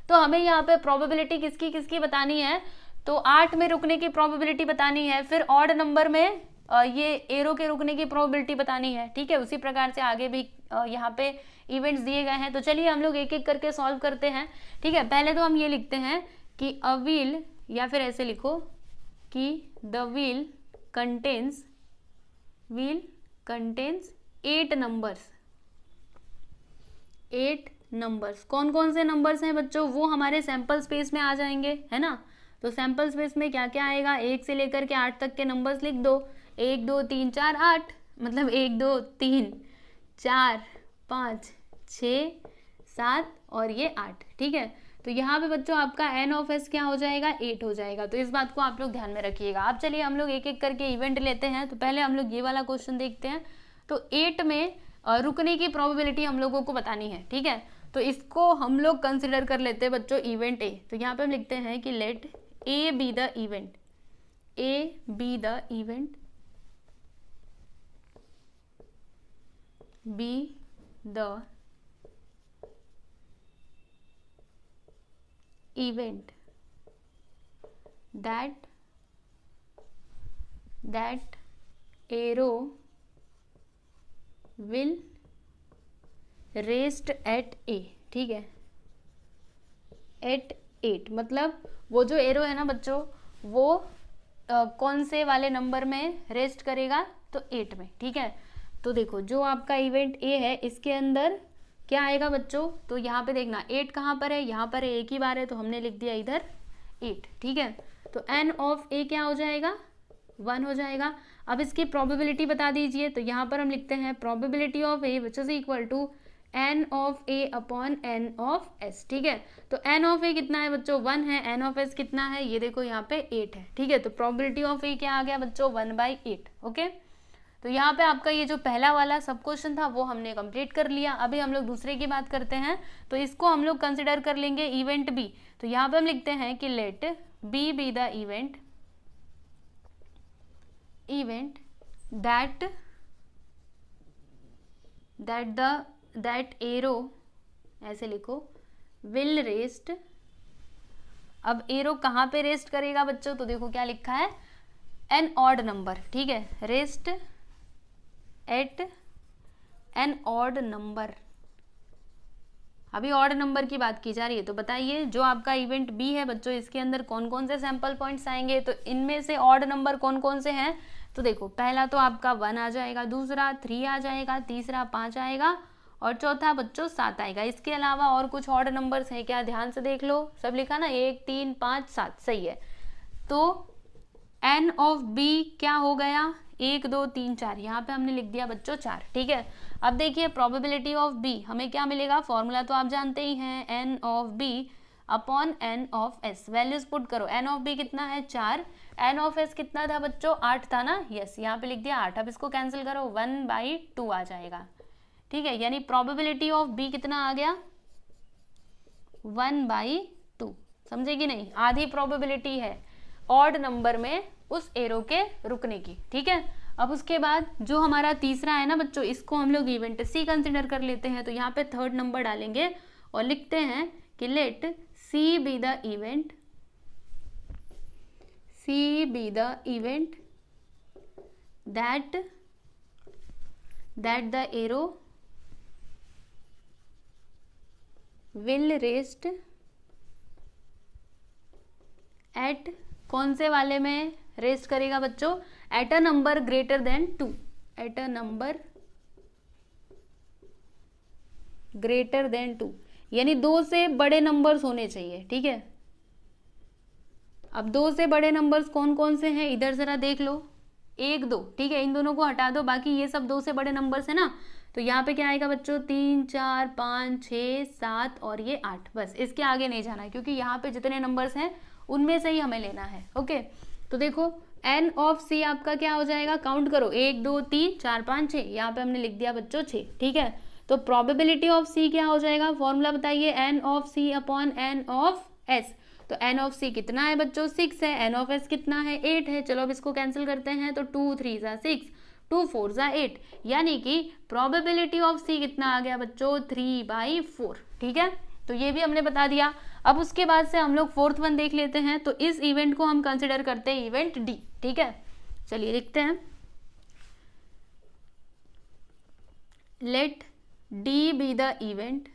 तो हमें यहाँ पे प्रोबेबिलिटी किसकी किसकी बतानी है, तो 8 में रुकने की प्रोबेबिलिटी बतानी है, फिर ऑड नंबर में ये एरो के रुकने की प्रोबेबिलिटी बतानी है, ठीक है। उसी प्रकार से आगे भी यहाँ पे इवेंट्स दिए गए हैं। तो चलिए हम लोग एक एक करके सॉल्व करते हैं, ठीक है। पहले तो हम ये लिखते हैं कि अ व्हील, या फिर ऐसे लिखो कि the wheel contains 8 numbers. 8 numbers, कौन कौन से नंबर्स हैं बच्चों, वो हमारे सैंपल स्पेस में आ जाएंगे, है ना। तो सैंपल स्पेस में क्या क्या आएगा, 1 से लेकर के 8 तक के नंबर्स लिख दो। 1 2 3 4 8, मतलब 1 2 3 4 5 6 7 और ये 8, ठीक है। तो यहाँ पे बच्चों आपका n ऑफ s क्या हो जाएगा 8 हो जाएगा। तो इस बात को आप लोग ध्यान में रखिएगा। अब चलिए हम लोग एक एक करके इवेंट लेते हैं। तो पहले हम लोग ये वाला क्वेश्चन देखते हैं। तो 8 में रुकने की प्रोबेबिलिटी हम लोगों को बतानी है, ठीक है। तो इसको हम लोग कंसिडर कर लेते हैं बच्चों इवेंट ए। तो यहाँ पे हम लिखते हैं कि let A be the event, A be the event, be the event that arrow will rest at a, ठीक है। at 8 मतलब वो जो एरो है ना बच्चों, वो कौन से वाले नंबर में रेस्ट करेगा, तो 8 में, ठीक है। तो देखो जो आपका इवेंट ए है इसके अंदर क्या आएगा बच्चों, तो यहाँ पे देखना 8 कहाँ पर है, यहाँ पर है, एक ही बार है तो हमने लिख दिया इधर 8, ठीक है। तो एन ऑफ ए क्या हो जाएगा, 1 हो जाएगा। अब इसकी प्रोबेबिलिटी बता दीजिए, तो यहाँ पर हम लिखते हैं probability of A which is equal to n of A upon N of S, ठीक है। तो एन ऑफ ए कितना है बच्चों, 1 है, एन ऑफ एस कितना है, ये देखो यहाँ पे 8 है, ठीक है। तो प्रोबेबिलिटी ऑफ ए क्या आ गया बच्चों, 1/8, ओके। तो यहाँ पे आपका ये जो पहला वाला सब क्वेश्चन था वो हमने कंप्लीट कर लिया। अभी हम लोग दूसरे की बात करते हैं, तो इसको हम लोग कंसिडर कर लेंगे इवेंट बी। तो यहाँ पे हम लिखते हैं कि let B be the event that arrow, ऐसे लिखो, विल रेस्ट। अब एरो कहाँ पे रेस्ट करेगा बच्चों, तो देखो क्या लिखा है, एन ऑड नंबर, ठीक है, rest at an odd number. अभी ऑड नंबर की बात की जा रही है, तो बताइए जो आपका इवेंट बी है बच्चों इसके अंदर कौन कौन से सैंपल पॉइंट्स आएंगे, तो इनमें से ऑड नंबर कौन कौन से हैं, तो देखो पहला तो आपका 1 आ जाएगा, दूसरा 3 आ जाएगा, तीसरा 5 आएगा और चौथा बच्चों 7 आएगा। इसके अलावा और कुछ ऑड नंबर्स हैं क्या, ध्यान से देख लो, सब लिखा ना, 1 3 5 7, सही है। तो एन ऑफ बी क्या हो गया, 1 2 3 4, यहाँ पे हमने लिख दिया बच्चों 4, ठीक है। अब देखिए प्रोबेबिलिटी ऑफ बी हमें क्या मिलेगा, फॉर्मूला तो आप जानते ही हैं, n of B upon N of S. Values put करो, एन ऑफ बी कितना है 4, एन ऑफ एस कितना था बच्चों 8 था ना, यस, यहाँ पे लिख दिया 8। अब इसको कैंसिल करो, 1/2 आ जाएगा, ठीक है। यानी प्रोबेबिलिटी ऑफ बी कितना आ गया, 1/2, समझे कि नहीं, आधी प्रोबेबिलिटी है ऑड नंबर में उस एरो के रुकने की, ठीक है। अब उसके बाद जो हमारा तीसरा है ना बच्चों, इसको हम लोग इवेंट सी कंसिडर कर लेते हैं। तो यहाँ पे 3rd नंबर डालेंगे और लिखते हैं कि let C be the event that the arrow will rest at, कौन से वाले में रेस्ट करेगा बच्चों, at a number greater than 2, at a number greater than 2, यानी 2 से बड़े नंबर्स होने चाहिए, ठीक है। अब 2 से बड़े नंबर्स कौन कौन से हैं, इधर जरा देख लो, 1 2, ठीक है, इन दोनों को हटा दो, बाकी ये सब 2 से बड़े नंबर्स है ना। तो यहाँ पे क्या आएगा बच्चों, 3 4 5 6 7 और ये 8, बस इसके आगे नहीं जाना है, क्योंकि यहाँ पे जितने नंबर्स हैं उनमें से ही हमें लेना है, ओके। तो देखो एन ऑफ सी आपका क्या हो जाएगा, काउंट करो, 1 2 3 4 5 6, यहाँ पे हमने लिख दिया बच्चों 6, ठीक है। तो प्रोबेबिलिटी ऑफ सी क्या हो जाएगा, फॉर्मूला बताइए, n of C upon N of S. तो एन ऑफ सी कितना है बच्चों, 6 है, एन ऑफ एस कितना है, 8 है। चलो अब इसको कैंसिल करते हैं, तो 2 3 = 6, 2 4 = 8, यानी कि प्रोबेबिलिटी ऑफ सी कितना आ गया बच्चों, 3/4, ठीक है। तो ये भी हमने बता दिया। अब उसके बाद से हम लोग 4th वन देख लेते हैं। तो इस इवेंट को हम कंसिडर करते हैं इवेंट डी, ठीक है। चलिए लिखते हैं, let D be the event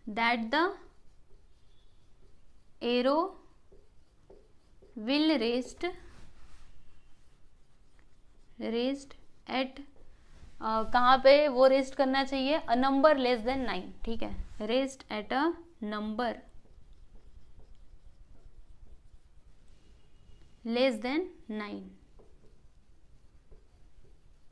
that the arrow will rest at, कहाँ पे वो रेस्ट करना चाहिए, अ नंबर लेस देन 9, ठीक है, rest eight a number less than 9,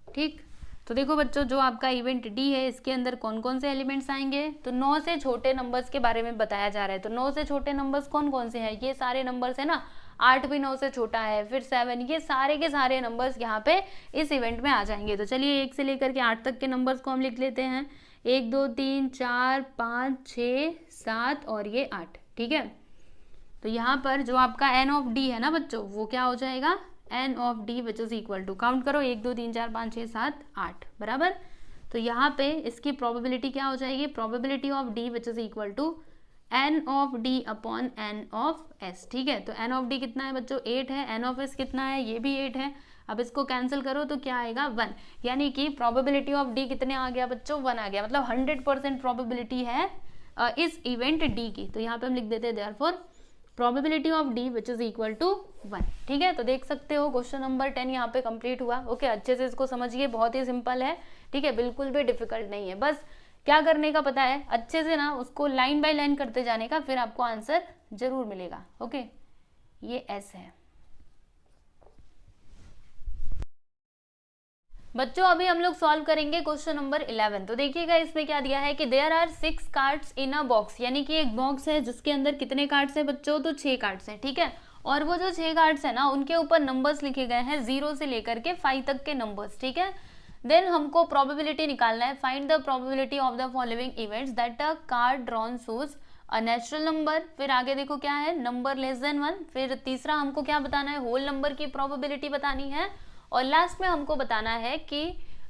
ठीक। तो देखो बच्चों जो आपका इवेंट डी है इसके अंदर कौन कौन से एलिमेंट्स आएंगे, तो 9 से छोटे नंबर्स के बारे में बताया जा रहा है। तो 9 से छोटे नंबर्स कौन कौन से हैं, ये सारे नंबर्स है ना, 8 भी 9 से छोटा है, फिर 7, ये सारे के सारे नंबर्स यहाँ पे इस इवेंट में आ जाएंगे। तो चलिए 1 से लेकर के 8 तक के नंबर्स को हम लिख लेते हैं, 1 2 3 4 5 6 7 और ये 8, ठीक है। तो यहाँ पर जो आपका एन ऑफ डी है ना बच्चों, वो क्या हो जाएगा, n of D which is equal to, count करो, 1 2 3 4 5 6 7 8, बराबर। तो यहाँ पे इसकी प्रोबेबिलिटी क्या हो जाएगी, probability of D which is equal to n of D upon N of S, ठीक है। तो एन ऑफ डी कितना है बच्चों, 8 है, एन ऑफ एस कितना है, ये भी 8 है। अब इसको कैंसिल करो तो क्या आएगा, 1, यानी कि प्रोबेबिलिटी ऑफ डी कितने आ गया बच्चों, 1 आ गया। मतलब 100% प्रोबेबिलिटी है इस इवेंट डी की, तो यहाँ पे हम लिख देते हैं therefore probability of D which is equal to 1। ठीक है, तो देख सकते हो क्वेश्चन नंबर 10 यहाँ पे कंप्लीट हुआ। ओके, अच्छे से इसको समझिए, बहुत ही सिंपल है। ठीक है, बिल्कुल भी डिफिकल्ट नहीं है, बस क्या करने का पता है, अच्छे से ना उसको लाइन बाय लाइन करते जाने का, फिर आपको आंसर जरूर मिलेगा। ओके, ये एस है बच्चों। अभी हम लोग सॉल्व करेंगे क्वेश्चन नंबर 11। तो देखिएगा इसमें क्या दिया है कि there are 6 cards in a box, यानी कि एक बॉक्स है जिसके अंदर कितने कार्ड्स है बच्चों, तो 6 कार्ड्स हैं। ठीक है, और वो जो 6 कार्ड्स है ना, उनके ऊपर नंबर्स लिखे गए हैं 0 से लेकर के 5 तक के नंबर्स। ठीक है, देन हमको प्रोबेबिलिटी निकालना है, find the probability of the following events that a card drawn shows a natural number. फिर आगे देखो क्या है, नंबर लेस देन 1। फिर तीसरा हमको क्या बताना है, होल नंबर की प्रोबेबिलिटी बतानी है। और लास्ट में हमको बताना है कि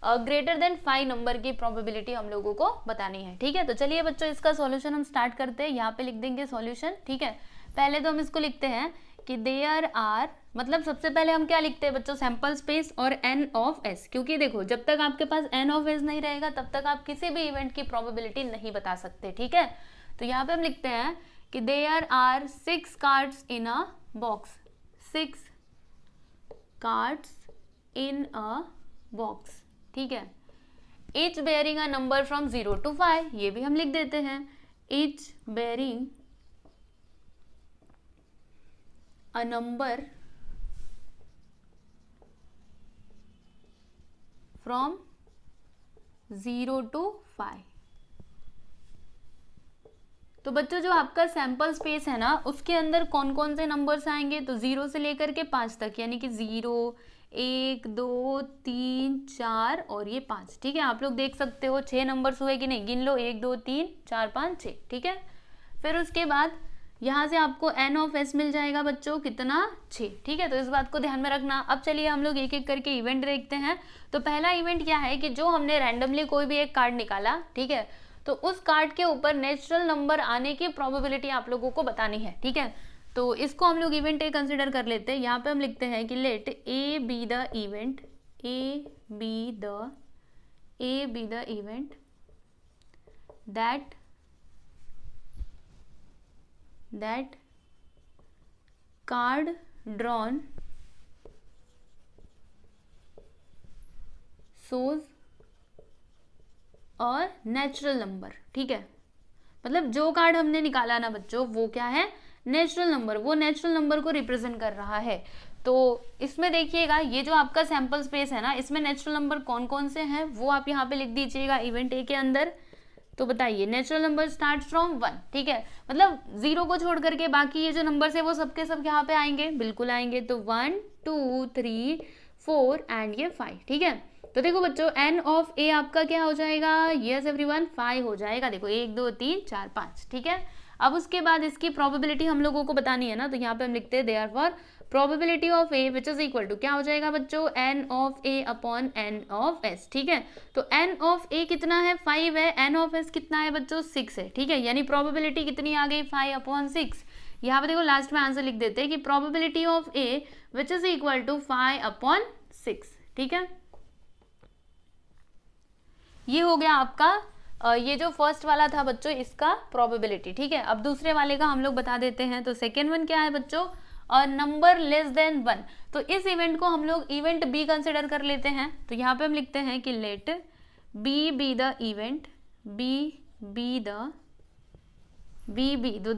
ग्रेटर देन 5 नंबर की प्रोबेबिलिटी हम लोगों को बतानी है। ठीक है, तो चलिए बच्चों इसका सॉल्यूशन हम स्टार्ट करते हैं। यहाँ पे लिख देंगे सॉल्यूशन। ठीक है, पहले तो हम इसको लिखते हैं कि देयर आर, मतलब सबसे पहले हम क्या लिखते हैं बच्चों, सैंपल स्पेस और एन ऑफ एस, क्योंकि देखो जब तक आपके पास एन ऑफ एस नहीं रहेगा तब तक आप किसी भी इवेंट की प्रोबेबिलिटी नहीं बता सकते। ठीक है, तो यहाँ पे हम लिखते हैं कि there are 6 cards in a box, 6 cards in a box. ठीक है, each bearing a number from 0 to 5, ये भी हम लिख देते हैं, each bearing a number from 0 to 5। तो बच्चों जो आपका सैंपल स्पेस है ना, उसके अंदर कौन कौन से नंबर्स आएंगे, तो 0 से लेकर के 5 तक, यानी कि 0, 1, 2, 3, 4 और ये 5। ठीक है, आप लोग देख सकते हो 6 नंबर्स हुए कि नहीं, गिन लो, 1, 2, 3, 4, 5, 6। ठीक है, फिर उसके बाद यहाँ से आपको एन ऑफ एस मिल जाएगा बच्चों, कितना, 6। ठीक है, तो इस बात को ध्यान में रखना। अब चलिए हम लोग एक एक करके इवेंट देखते हैं। तो पहला इवेंट क्या है कि जो हमने रैंडमली कोई भी एक कार्ड निकाला, ठीक है, तो उस कार्ड के ऊपर नेचुरल नंबर आने की प्रोबेबिलिटी आप लोगों को बतानी है। ठीक है, तो इसको हम लोग इवेंट ए कंसिडर कर लेते हैं। यहाँ पे हम लिखते हैं कि let A be the event, A be the event that card drawn shows और नेचुरल नंबर। ठीक है, मतलब जो कार्ड हमने निकाला ना बच्चों, वो क्या है, नेचुरल नंबर, वो नेचुरल नंबर को रिप्रेजेंट कर रहा है। तो इसमें देखिएगा ये जो आपका सैंपल स्पेस है ना, इसमें नेचुरल नंबर कौन कौन से हैं वो आप यहाँ पे लिख दीजिएगा इवेंट ए के अंदर। तो बताइए, नेचुरल नंबर स्टार्ट फ्रॉम 1। ठीक है, मतलब 0 को छोड़ करके बाकी ये जो नंबर्स है वो सबके सब यहाँ पे आएंगे, बिल्कुल आएंगे। तो 1, 2, 3, 4 एंड ये 5। ठीक है, तो देखो बच्चों एन ऑफ ए आपका क्या हो जाएगा, यस एवरीवन, 5 हो जाएगा। देखो 1, 2, 3, 4, 5। ठीक है, अब उसके बाद इसकी प्रोबेबिलिटी हम लोगों को बतानी है ना, तो यहाँ पे हम लिखते हैं therefore probability of A which is equal to क्या हो जाएगा बच्चों, N of A upon N of S. ठीक है, तो एन ऑफ ए कितना है, 5 है, एन ऑफ एस कितना है बच्चों, 6 है। ठीक है, यानी प्रोबेबिलिटी कितनी आ गई, 5 अपॉन 6। यहाँ पे देखो लास्ट में आंसर लिख देते हैं कि probability of A which is equal to 5 upon 6। ठीक है, ये हो गया आपका ये जो फर्स्ट वाला था बच्चों इसका प्रोबेबिलिटी। ठीक है, अब दूसरे वाले का हम लोग बता देते हैं। तो सेकेंड वन क्या है बच्चों, नंबर लेस देन 1। तो इस इवेंट को हम लोग इवेंट बी कंसिडर कर लेते हैं। तो यहाँ पे हम लिखते हैं कि let B the event, B दो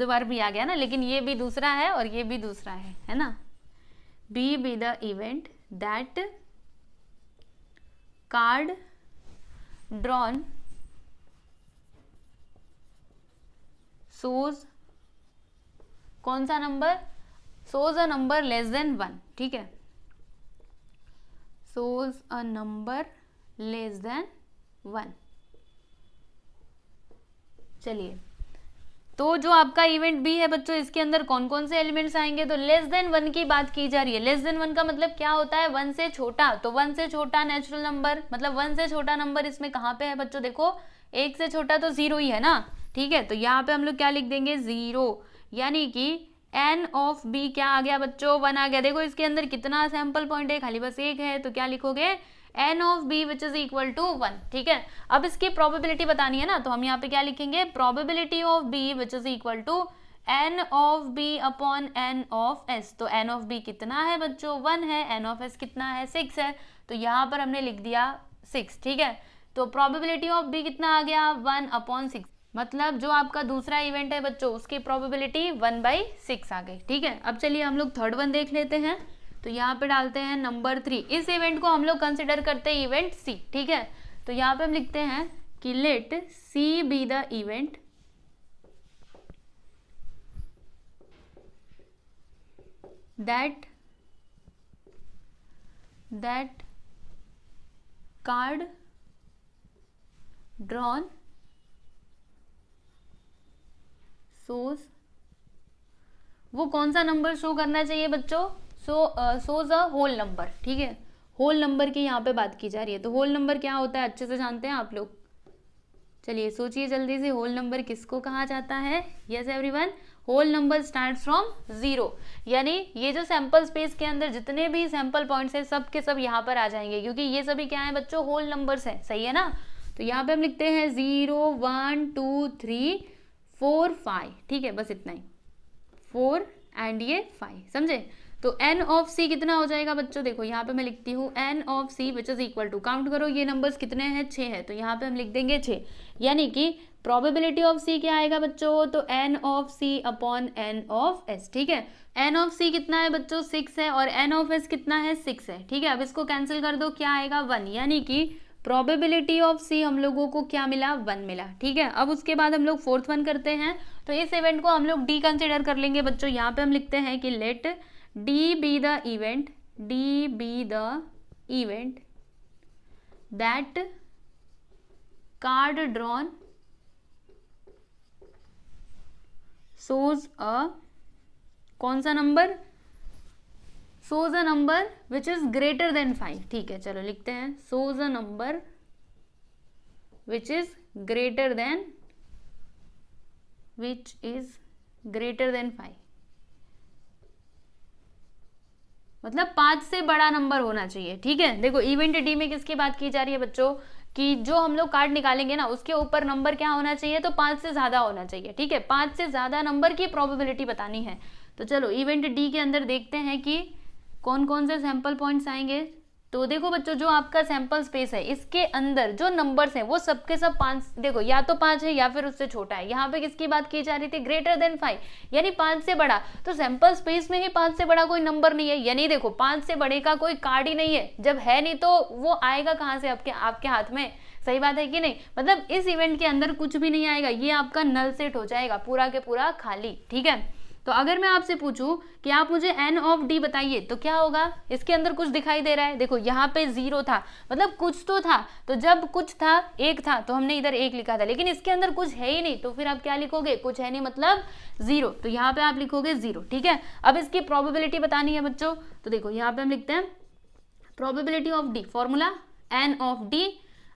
बार भी आ गया ना, लेकिन ये भी दूसरा है और ये भी दूसरा है ना। B the event that card drawn shows कौन सा number, shows a number less than 1। ठीक है, shows a number less than 1। चलिए, तो जो आपका इवेंट बी है बच्चों, इसके अंदर कौन कौन से एलिमेंट्स आएंगे, तो लेस देन 1 की बात की जा रही है। लेस देन 1 का मतलब क्या होता है, 1 से छोटा। तो 1 से छोटा नेचुरल नंबर, मतलब 1 से छोटा नंबर इसमें कहाँ पे है बच्चों, देखो 1 से छोटा तो 0 ही है ना। ठीक है, तो यहाँ पे हम लोग क्या लिख देंगे, 0, यानी कि एन ऑफ बी क्या आ गया बच्चों, 1 आ गया। देखो इसके अंदर कितना सैंपल पॉइंट है, खाली बस एक है, तो क्या लिखोगे, n of B which is equal to 1। ठीक है, अब इसकी प्रोबेबिलिटी बतानी है ना, तो हम यहाँ पे क्या लिखेंगे, probability of B which is equal to n of B upon N of S. तो एन ऑफ बी कितना है बच्चों, 1 है, एन ऑफ एस कितना है, 6 है, तो यहाँ पर हमने लिख दिया 6। ठीक है, तो प्रोबेबिलिटी ऑफ बी कितना आ गया, 1/6, मतलब जो आपका दूसरा इवेंट है बच्चों उसकी प्रोबेबिलिटी 1/6 आ गई। ठीक है, अब चलिए हम लोग थर्ड वन देख लेते हैं। तो यहाँ पे डालते हैं नंबर 3। इस इवेंट को हम लोग कंसिडर करते हैं इवेंट सी। ठीक है, तो यहाँ पे हम लिखते हैं कि let C be the event that card drawn shows, वो कौन सा नंबर शो करना चाहिए बच्चों, शोज अ होल नंबर। ठीक है, होल नंबर की यहाँ पे बात की जा रही है, तो होल नंबर क्या होता है अच्छे से जानते हैं आप लोग। चलिए सोचिए जल्दी से, होल नंबर किसको कहा जाता है। Yes everyone, whole number start from 0, यानी ये जो सैंपल स्पेस के अंदर जितने भी सैंपल पॉइंट्स हैं सब के सब यहाँ पर आ जाएंगे, क्योंकि ये सभी क्या है बच्चों, होल नंबर्स हैं। सही है ना, तो यहाँ पे हम लिखते हैं 0 1 2 3 4 5। ठीक है, बस इतना ही, 4 एंड ये 5, समझे। तो एन ऑफ सी कितना हो जाएगा बच्चों, देखो यहाँ पे मैं लिखती हूँ n of C which is equal to, count करो ये नंबर्स कितने हैं, 6 है, तो यहाँ पे हम लिख देंगे 6, यानी कि प्रोबेबिलिटी ऑफ सी क्या आएगा बच्चों, तो n of C upon N of S. ठीक है, एन ऑफ सी कितना है बच्चों, 6 है, और एन ऑफ एस कितना है, 6 है। ठीक है, अब इसको कैंसिल कर दो, क्या आएगा, 1, यानी कि प्रोबेबिलिटी ऑफ सी हम लोगों को क्या मिला, 1 मिला। ठीक है, अब उसके बाद हम लोग फोर्थ वन करते हैं, तो इस इवेंट को हम लोग डी कंसिडर कर लेंगे बच्चों। यहाँ पे हम लिखते हैं कि let D be the event, D be the event that card drawn shows a, कौन सा number, shows a number which is greater than 5। ठीक है, चलो लिखते हैं shows a number which is greater than 5, मतलब 5 से बड़ा नंबर होना चाहिए। ठीक है, देखो इवेंट डी में किसकी बात की जा रही है बच्चों, कि जो हम लोग कार्ड निकालेंगे ना उसके ऊपर नंबर क्या होना चाहिए, तो 5 से ज्यादा होना चाहिए। ठीक है, 5 से ज्यादा नंबर की प्रोबेबिलिटी बतानी है। तो चलो इवेंट डी के अंदर देखते हैं कि कौन कौन से सैंपल पॉइंट्स आएंगे। तो देखो बच्चों, जो आपका सैंपल स्पेस है इसके अंदर जो नंबर्स हैं वो सबके सब 5, देखो या तो 5 है या फिर उससे छोटा है। यहाँ पे किसकी बात की जा रही थी, ग्रेटर देन 5, यानी 5 से बड़ा। तो सैंपल स्पेस में ही 5 से बड़ा कोई नंबर नहीं है, यानी देखो 5 से बड़े का कोई कार्ड ही नहीं है। जब है नहीं तो वो आएगा कहाँ से आपके हाथ में, सही बात है कि नहीं। मतलब इस इवेंट के अंदर कुछ भी नहीं आएगा, ये आपका नल सेट हो जाएगा, पूरा के पूरा खाली। ठीक है, तो अगर मैं आपसे पूछूं कि आप मुझे एन ऑफ डी बताइए, तो क्या होगा, इसके अंदर कुछ दिखाई दे रहा है, देखो यहाँ पे 0 था, मतलब कुछ तो था। तो जब कुछ था, 1 था, तो हमने इधर 1 लिखा था, लेकिन इसके अंदर कुछ है ही नहीं, तो फिर आप क्या लिखोगे, कुछ है नहीं मतलब 0, तो यहाँ पे आप लिखोगे 0। ठीक है, अब इसकी प्रोबेबिलिटी बतानी है बच्चों, तो देखो यहाँ पे हम लिखते हैं probability of D, formula n of D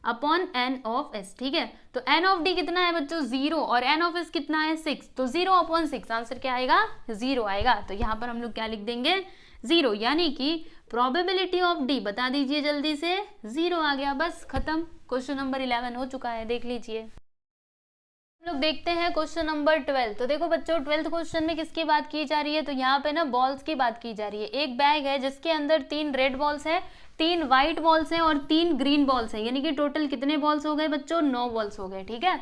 upon N of S. ठीक है, तो एन ऑफ डी कितना है बच्चों, 0, और एन ऑफ एस कितना है, 6, तो 0/6, आंसर क्या आएगा, 0 आएगा। तो यहाँ पर हम लोग क्या लिख देंगे, 0, यानी कि प्रोबेबिलिटी ऑफ डी बता दीजिए जल्दी से, 0 आ गया, बस खत्म। क्वेश्चन नंबर 11 हो चुका है, देख लीजिए। हम लोग देखते हैं क्वेश्चन नंबर 12। तो देखो बच्चों 12th क्वेश्चन में किसकी बात की जा रही है, तो यहाँ पे ना बॉल्स की बात की जा रही है। एक बैग है जिसके अंदर 3 रेड बॉल्स है, 3 व्हाइट बॉल्स हैं और 3 ग्रीन बॉल्स हैं, यानी कि टोटल कितने बॉल्स हो गए बच्चों, 9 बॉल्स हो गए। ठीक है,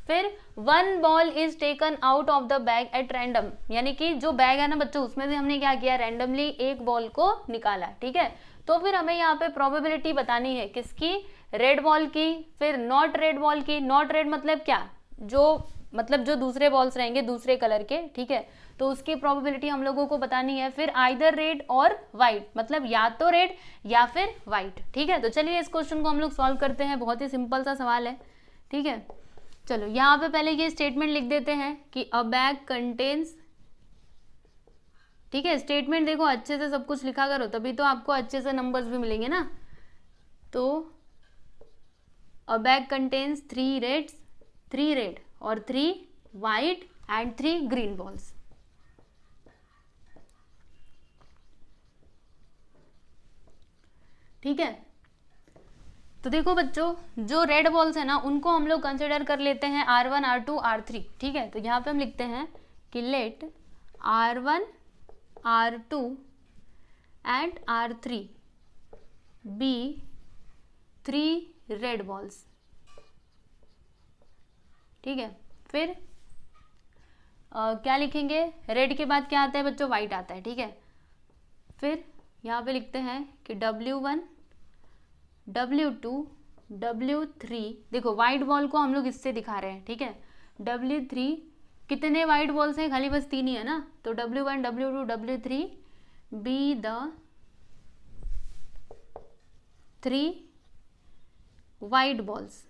फिर 1 ball is taken out of the bag at random, यानी कि जो बैग है ना बच्चों उसमें से हमने क्या किया, रैंडमली एक बॉल को निकाला। ठीक है, तो फिर हमें यहाँ पे प्रोबेबिलिटी बतानी है किसकी, रेड बॉल की, फिर नॉट रेड बॉल की। नॉट रेड मतलब क्या, जो दूसरे बॉल्स रहेंगे दूसरे कलर के। ठीक है, तो उसकी प्रोबेबिलिटी हम लोगों को बतानी है। फिर आइदर रेड और व्हाइट, मतलब या तो रेड या फिर व्हाइट। ठीक है, तो चलिए इस क्वेश्चन को हम लोग सॉल्व करते हैं, बहुत ही सिंपल सा सवाल है। ठीक है, चलो यहाँ पे पहले ये स्टेटमेंट लिख देते हैं कि अ बैग कंटेन्स, ठीक है, स्टेटमेंट देखो अच्छे से सब कुछ लिखा करो, तभी तो आपको अच्छे से नंबर्स भी मिलेंगे ना। तो अ बैग कंटेन्स 3 रेड और 3 व्हाइट एंड 3 ग्रीन बॉल्स। ठीक है। तो देखो बच्चों, जो रेड बॉल्स है ना उनको हम लोग कंसिडर कर लेते हैं R1 R2 R3, ठीक है। तो यहाँ पे हम लिखते हैं कि let R1 R2 and R3 be 3 red balls, ठीक है। फिर क्या लिखेंगे, रेड के बाद क्या आता है बच्चों, वाइट आता है, ठीक है। फिर यहाँ पे लिखते हैं कि W1 W2 W3, देखो वाइट बॉल को हम लोग इससे दिखा रहे हैं, ठीक है। W3 कितने वाइट बॉल्स हैं, खाली बस 3 ही है ना, तो W1 W2 W3 be the 3 white balls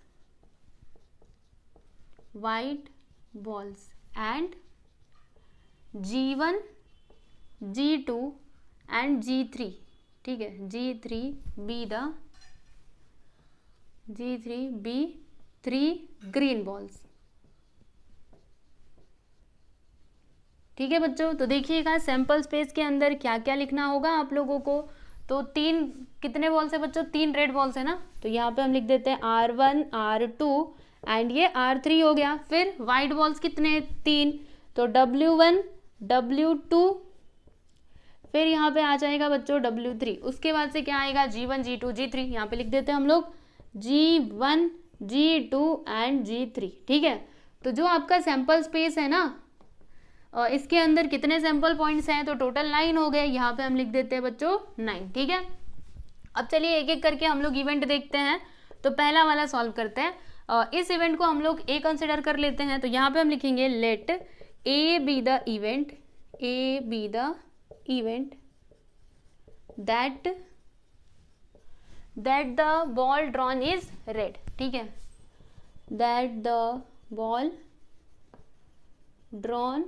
and G1 G2 and G3, ठीक है। G3 be 3 green balls, ठीक है बच्चों। तो देखिएगा सैंपल स्पेस के अंदर क्या क्या लिखना होगा आप लोगों को। तो 3 कितने बॉल्स है बच्चों, 3 रेड बॉल्स है ना, तो यहाँ पे हम लिख देते हैं R1 R2 एंड ये R3 हो गया। फिर वाइट बॉल्स कितने, 3, तो W1 W2, फिर यहाँ पे आ जाएगा बच्चों W3, उसके बाद से क्या आएगा G1 G2 G3, यहाँ पे लिख देते हैं हम लोग G1 G2 एंड G3, ठीक है। तो जो आपका सैंपल स्पेस है ना, इसके अंदर कितने सैंपल पॉइंट्स हैं, तो टोटल 9 हो गए, यहाँ पे हम लिख देते हैं बच्चों 9, ठीक है। अब चलिए एक एक करके हम लोग इवेंट देखते हैं। तो पहला वाला सॉल्व करते हैं। इस इवेंट को हम लोग ए कंसिडर कर लेते हैं, तो यहाँ पे हम लिखेंगे let A be the event that the ball drawn is red, ठीक है। That the ball drawn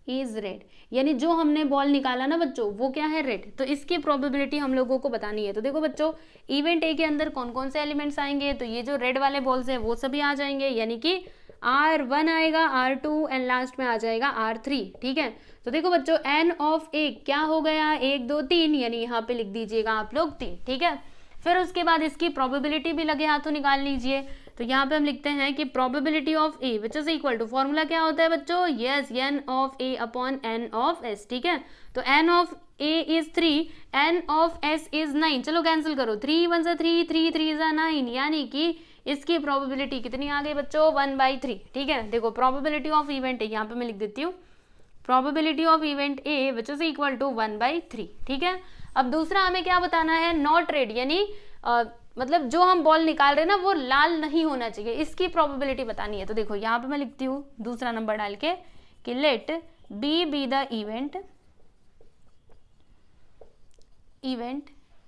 is red, यानी जो हमने बॉल निकाला ना बच्चों वो क्या है, रेड। तो इसकी प्रोबेबिलिटी हम लोगों को बतानी है। तो देखो बच्चों, इवेंट ए के अंदर कौन कौन से एलिमेंट्स आएंगे, तो ये जो रेड वाले बॉल्स हैं वो सभी आ जाएंगे, यानी कि R1 आएगा, R2 एंड लास्ट में आ जाएगा R3, ठीक है। तो देखो बच्चों n ऑफ ए क्या हो गया, 1 2 3, यानी यहाँ पे लिख दीजिएगा आप लोग 3, ठीक है। फिर उसके बाद इसकी प्रोबेबिलिटी भी लगे हाथों निकाल लीजिए। तो यहाँ पे हम लिखते हैं कि probability of A which is equal to, formula क्या होता है बच्चों, yes n of A upon n of s, ठीक है। तो n of A is 3, n of s is 9, चलो कैंसिल करो, 3 1 सा 3, 3 3 सा 9, यानी कि इसकी प्रोबेबिलिटी कितनी आ गई बच्चों, 1/3, ठीक है। देखो प्रोबेबिलिटी ऑफ इवेंट ए, यहाँ पे मैं लिख देती हूँ probability of event A which is equal to 1/3, ठीक है। अब दूसरा हमें क्या बताना है, नॉट रेड, यानी मतलब जो हम बॉल निकाल रहे हैं ना वो लाल नहीं होना चाहिए, इसकी प्रोबेबिलिटी बतानी है। तो देखो यहाँ पे मैं लिखती हूँ दूसरा नंबर डाल के कि let B be the event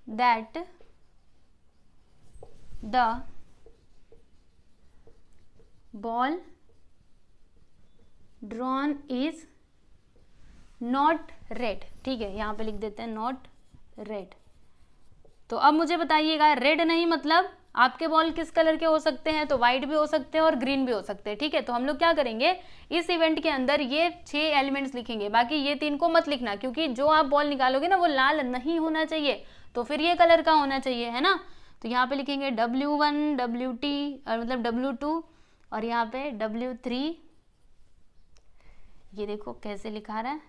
that the ball drawn is not red, ठीक है। यहाँ पे लिख देते हैं नॉट रेड। तो अब मुझे बताइएगा, रेड नहीं मतलब आपके बॉल किस कलर के हो सकते हैं, तो व्हाइट भी हो सकते हैं और ग्रीन भी हो सकते हैं, ठीक है। तो हम लोग क्या करेंगे, इस इवेंट के अंदर ये 6 एलिमेंट्स लिखेंगे, बाकी ये 3 को मत लिखना, क्योंकि जो आप बॉल निकालोगे ना वो लाल नहीं होना चाहिए, तो फिर ये कलर का होना चाहिए, है ना। तो यहाँ पे लिखेंगे W1 WT मतलब W2 और यहाँ पे W3, ये देखो कैसे लिखा रहा है,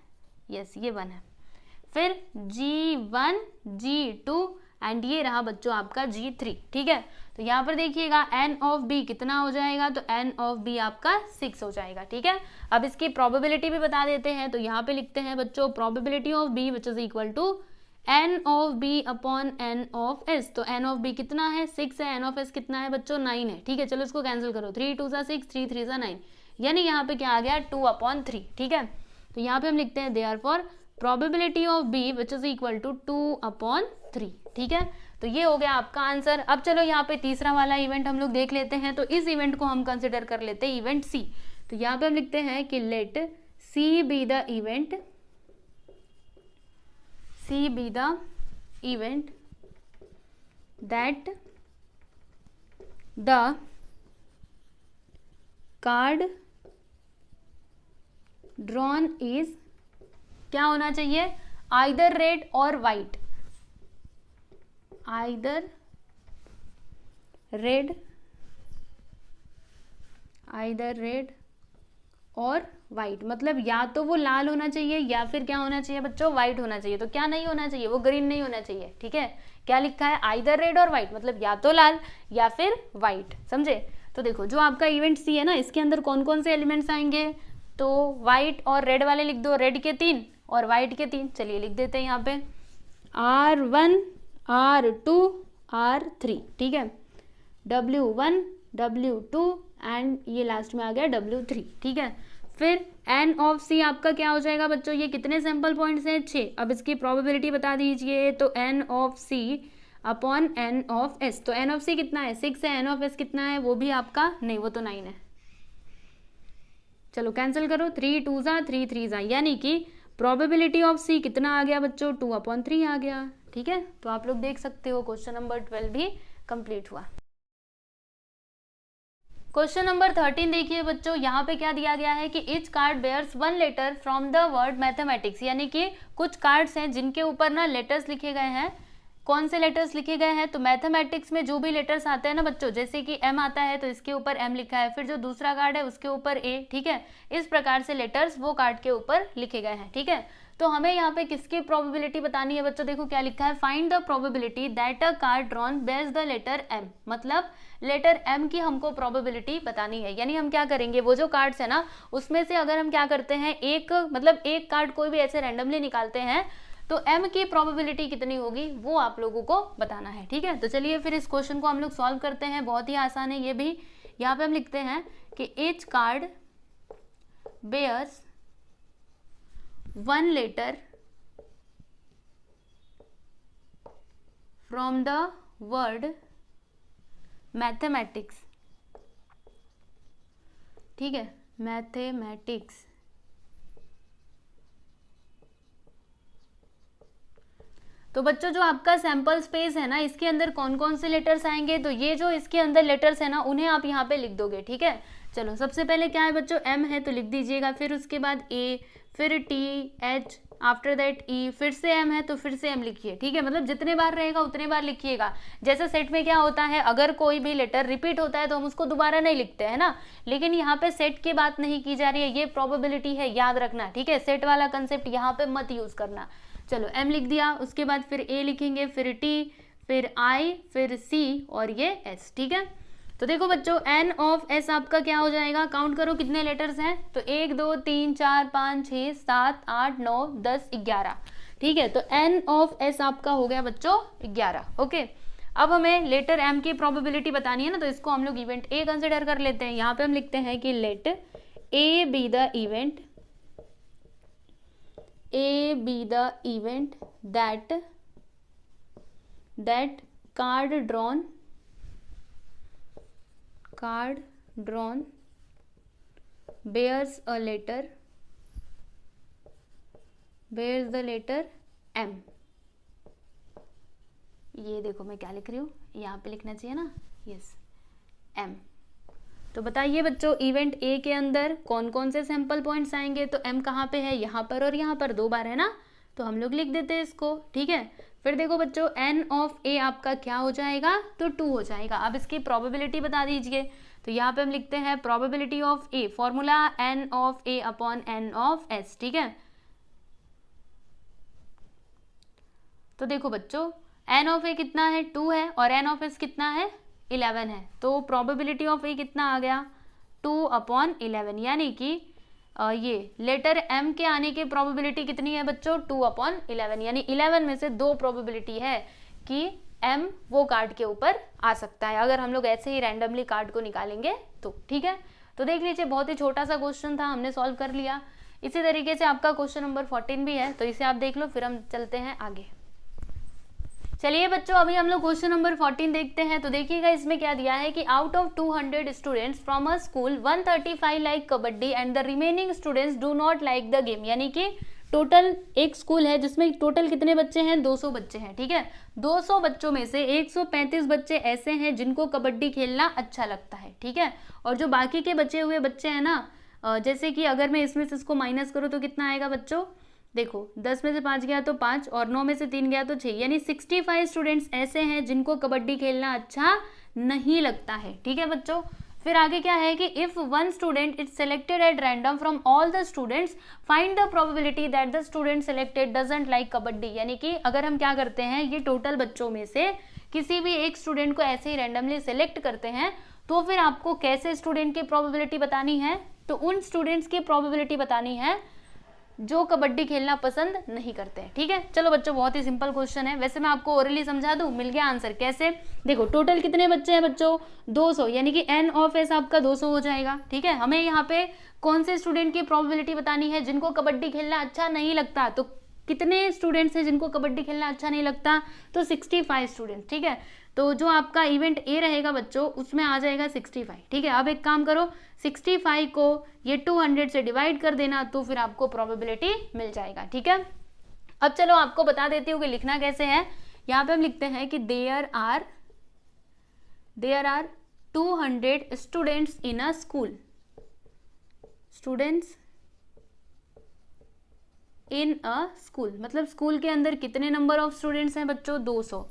यस ये 1 है। फिर G1 G2 एंड ये रहा बच्चों आपका G3, ठीक है। तो यहाँ पर देखिएगा n ऑफ b कितना हो जाएगा, तो n ऑफ b आपका 6 हो जाएगा, ठीक है। अब इसकी प्रोबेबिलिटी भी बता देते हैं। तो यहाँ पे लिखते हैं बच्चों probability of b which is equal to n of b upon n of s। तो n ऑफ b कितना है, 6 है, n ऑफ s कितना है बच्चों, 9 है, ठीक है। चलो इसको कैंसिल करो, 3 2 सा 6, 3 3 सा 9, यानी यहाँ पे क्या आ गया 2/3, ठीक है। तो यहाँ पे हम लिखते हैं therefore probability of b which is equal to 2/3, ठीक है। तो ये हो गया आपका आंसर। अब चलो यहाँ पे तीसरा वाला इवेंट हम लोग देख लेते हैं। तो इस इवेंट को हम कंसिडर कर लेते हैं इवेंट सी। तो यहाँ पे हम लिखते हैं कि let C be the event that the card drawn is, क्या होना चाहिए, आइदर रेड और वाइट, आइदर रेड और वाइट, मतलब या तो वो लाल होना चाहिए या फिर क्या होना चाहिए बच्चों, व्हाइट होना चाहिए। तो क्या नहीं होना चाहिए, वो ग्रीन नहीं होना चाहिए, ठीक है। क्या लिखा है, आइदर रेड और व्हाइट, मतलब या तो लाल या फिर व्हाइट, समझे। तो देखो जो आपका इवेंट सी है ना, इसके अंदर कौन कौन से एलिमेंट्स आएंगे, तो व्हाइट और रेड वाले लिख दो, रेड के 3 और व्हाइट के 3। चलिए लिख देते हैं यहाँ पे R1 R2 R3, ठीक है, W1 W2 एंड ये लास्ट में आ गया W3, ठीक है। फिर N ऑफ C आपका क्या हो जाएगा बच्चों, ये कितने सैंपल पॉइंट्स हैं, 6। अब इसकी प्रोबेबिलिटी बता दीजिए, तो N of C upon N of S, तो N ऑफ C कितना है 6 है, N ऑफ S कितना है, वो भी आपका नहीं, वो तो 9 है। चलो कैंसिल करो, 3 2 जा 3 3 जा, यानी कि प्रोबेबिलिटी ऑफ C कितना आ गया बच्चों, 2/3 आ गया, ठीक है। तो आप लोग देख सकते हो क्वेश्चन नंबर 12 भी कंप्लीट हुआ। क्वेश्चन नंबर 13 देखिए बच्चों, यहाँ पे क्या दिया गया है कि each card bears 1 letter from the word mathematics, यानी कि कुछ कार्ड्स हैं जिनके ऊपर ना लेटर्स लिखे गए हैं। कौन से लेटर्स लिखे गए हैं, तो मैथमेटिक्स में जो भी लेटर्स आते हैं ना बच्चों, जैसे कि M आता है तो इसके ऊपर M लिखा है, फिर जो दूसरा कार्ड है उसके ऊपर A, ठीक है। इस प्रकार से लेटर्स वो कार्ड के ऊपर लिखे गए हैं, ठीक है। तो हमें यहाँ पे किसकी प्रोबेबिलिटी बतानी है बच्चों, देखो क्या लिखा है, find the probability that a card drawn bears the letter M, मतलब लेटर M की हमको प्रोबेबिलिटी बतानी है। यानी हम क्या करेंगे, वो जो कार्ड्स है ना उसमें से अगर हम क्या करते हैं, एक मतलब एक कार्ड कोई भी ऐसे रैंडमली निकालते हैं, तो M की प्रोबेबिलिटी कितनी होगी वो आप लोगों को बताना है, ठीक है। तो चलिए फिर इस क्वेश्चन को हम लोग सॉल्व करते हैं, बहुत ही आसान है ये भी। यहाँ पे हम लिखते हैं कि each card bears 1 letter from the word mathematics, ठीक है, मैथमेटिक्स। तो बच्चों जो आपका सैंपल स्पेस है ना, इसके अंदर कौन कौन से लेटर्स आएंगे, तो ये जो इसके अंदर लेटर्स है ना उन्हें आप यहाँ पे लिख दोगे, ठीक है। चलो सबसे पहले क्या है बच्चों, M है तो लिख दीजिएगा, फिर उसके बाद A, फिर T H, after that E, फिर से M है तो फिर से M लिखिए, ठीक है। मतलब जितने बार रहेगा उतने बार लिखिएगा। जैसे सेट में क्या होता है, अगर कोई भी लेटर रिपीट होता है तो हम उसको दोबारा नहीं लिखते हैं ना, लेकिन यहाँ पे सेट की बात नहीं की जा रही है, ये प्रोबेबिलिटी है, याद रखना, ठीक है। सेट वाला कंसेप्ट यहाँ पे मत यूज करना। चलो M लिख दिया, उसके बाद फिर A लिखेंगे, फिर T, फिर I, फिर C और ये S, ठीक है। तो देखो बच्चों N ऑफ S आपका क्या हो जाएगा, काउंट करो कितने लेटर्स हैं, तो 1 2 3 4 5 6 7 8 9 10 11, ठीक है। तो N ऑफ S आपका हो गया बच्चों 11, ओके। अब हमें लेटर M की प्रोबेबिलिटी बतानी है ना, तो इसको हम लोग इवेंट A कंसिडर कर लेते हैं। यहाँ पे हम लिखते हैं कि let A be the event, A be the event that card drawn bears the letter M। ये देखो मैं क्या लिख रही हूँ, यहाँ पे लिखना चाहिए ना, यस M। तो बताइए बच्चों इवेंट A के अंदर कौन कौन से सैंपल पॉइंट्स आएंगे, तो M कहाँ पे है, यहाँ पर और यहाँ पर 2 बार है ना, तो हम लोग लिख देते हैं इसको, ठीक है। फिर देखो बच्चों N ऑफ A आपका क्या हो जाएगा, तो 2 हो जाएगा। अब इसकी प्रोबेबिलिटी बता दीजिए, तो यहाँ पे हम लिखते हैं probability of A, formula N of A upon N of S, ठीक है। तो देखो बच्चों N ऑफ A कितना है, 2 है, और N ऑफ S कितना है, 11 है। तो प्रोबेबिलिटी ऑफ A कितना आ गया, 2/11, यानी कि ये लेटर M के आने की प्रोबेबिलिटी कितनी है बच्चों, 2/11, यानी 11 में से 2 प्रोबेबिलिटी है कि M वो कार्ड के ऊपर आ सकता है, अगर हम लोग ऐसे ही रैंडमली कार्ड को निकालेंगे तो, ठीक है। तो देख लीजिए बहुत ही छोटा सा क्वेश्चन था, हमने सॉल्व कर लिया। इसी तरीके से आपका क्वेश्चन नंबर 14 भी है, तो इसे आप देख लो, फिर हम चलते हैं आगे। चलिए बच्चों अभी हम लोग क्वेश्चन नंबर 14 देखते हैं। तो देखिएगा इसमें क्या दिया है कि out of 200 students from a school 135 like kabaddi and the remaining students do not like the game, यानी कि टोटल एक स्कूल है जिसमें टोटल कितने बच्चे हैं, 200 बच्चे हैं, ठीक है। 200 बच्चों में से 135 बच्चे ऐसे हैं जिनको कबड्डी खेलना अच्छा लगता है, ठीक है। और जो बाकी के बचे हुए बच्चे हैं ना, जैसे कि अगर मैं इसमें से इसको माइनस करूँ तो कितना आएगा बच्चों, देखो 10 में से 5 गया तो 5 और 9 में से 3 गया तो 6, यानी 65 स्टूडेंट्स ऐसे हैं जिनको कबड्डी खेलना अच्छा नहीं लगता है। ठीक है बच्चों, फिर आगे क्या है कि if one student is selected at random from all the students find the probability that the student selected doesn't like kabaddi. यानी कि अगर हम क्या करते हैं, ये टोटल बच्चों में से किसी भी एक स्टूडेंट को ऐसे ही रैंडमली सेलेक्ट करते हैं, तो फिर आपको कैसे स्टूडेंट की प्रोबेबिलिटी बतानी है, तो उन स्टूडेंट्स की प्रोबेबिलिटी बतानी है जो कबड्डी खेलना पसंद नहीं करते हैं। ठीक है, चलो बच्चों बहुत ही सिंपल क्वेश्चन है, वैसे मैं आपको ओरली समझा दूं, मिल गया आंसर। कैसे, देखो टोटल कितने बच्चे हैं बच्चों, 200, यानी कि n ऑफ s आपका 200 हो जाएगा। ठीक है, हमें यहाँ पे कौन से स्टूडेंट की प्रोबेबिलिटी बतानी है, जिनको कबड्डी खेलना अच्छा नहीं लगता। तो कितने स्टूडेंट्स हैं जिनको कबड्डी खेलना अच्छा नहीं लगता, तो 65 स्टूडेंट्स। ठीक है, तो जो आपका इवेंट ए रहेगा बच्चों उसमें आ जाएगा 65। ठीक है, अब एक काम करो, 65 को ये 200 से डिवाइड कर देना, तो फिर आपको प्रोबेबिलिटी मिल जाएगा। ठीक है, अब चलो आपको बता देती हूँ कि लिखना कैसे है। यहाँ पे हम लिखते हैं कि there are 200 students in a school, students in a school, मतलब स्कूल के अंदर कितने नंबर ऑफ स्टूडेंट्स हैं बच्चों, 200,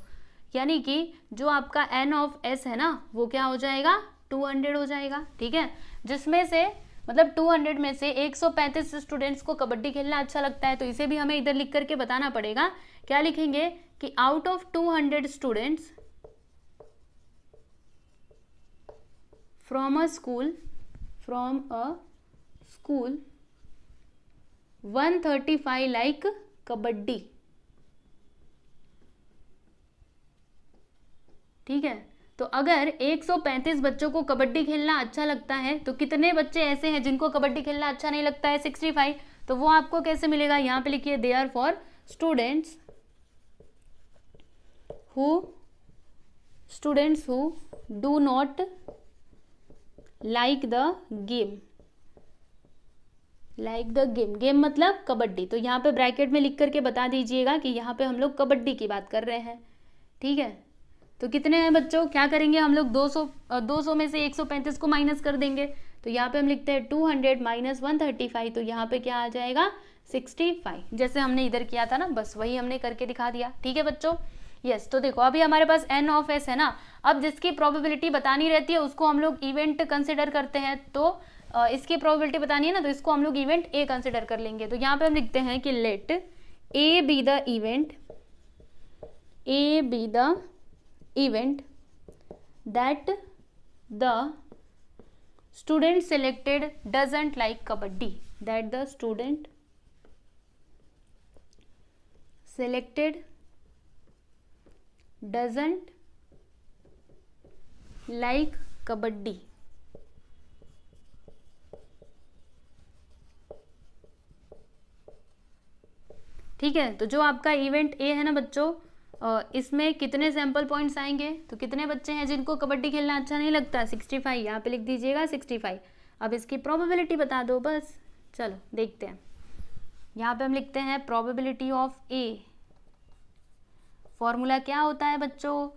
यानी कि जो आपका n ऑफ s है ना वो क्या हो जाएगा, 200 हो जाएगा। ठीक है, जिसमें से मतलब 200 में से 135 स्टूडेंट्स को कबड्डी खेलना अच्छा लगता है, तो इसे भी हमें इधर लिख करके बताना पड़ेगा। क्या लिखेंगे कि out of 200 students from a school 135 like kabaddi. ठीक है, तो अगर 135 बच्चों को कबड्डी खेलना अच्छा लगता है, तो कितने बच्चे ऐसे हैं जिनको कबड्डी खेलना अच्छा नहीं लगता है, 65। तो वो आपको कैसे मिलेगा, यहाँ पे लिखिए they are four students who do not like the game, game मतलब कबड्डी। तो यहाँ पे ब्रैकेट में लिख करके बता दीजिएगा कि यहाँ पे हम लोग कबड्डी की बात कर रहे हैं। ठीक है, तो कितने हैं बच्चों, क्या करेंगे हम लोग, 200 में से 135 को माइनस कर देंगे। तो यहाँ पे हम लिखते हैं 200 माइनस 135, तो यहाँ पे क्या आ जाएगा 65, जैसे हमने इधर किया था ना, बस वही हमने करके दिखा दिया। ठीक है बच्चों, यस। तो देखो अभी हमारे पास n ऑफ s है ना, अब जिसकी प्रोबेबिलिटी बतानी रहती है उसको हम लोग इवेंट कंसिडर करते हैं, तो इसकी प्रोबेबिलिटी बतानी है ना, तो इसको हम लोग इवेंट ए कंसिडर कर लेंगे। तो यहाँ पे हम लिखते हैं कि let A be the event that the student selected doesn't like kabaddi, that the student selected doesn't like kabaddi। ठीक है, तो जो आपका इवेंट ए है ना बच्चों, इसमें कितने सैंपल पॉइंट्स आएंगे, तो कितने बच्चे हैं जिनको कबड्डी खेलना अच्छा नहीं लगता, 65, यहाँ पे लिख दीजिएगा 65। अब इसकी प्रोबेबिलिटी बता दो बस। चलो देखते हैं, यहाँ पे हम लिखते हैं प्रोबेबिलिटी ऑफ ए, फॉर्मूला क्या होता है बच्चों,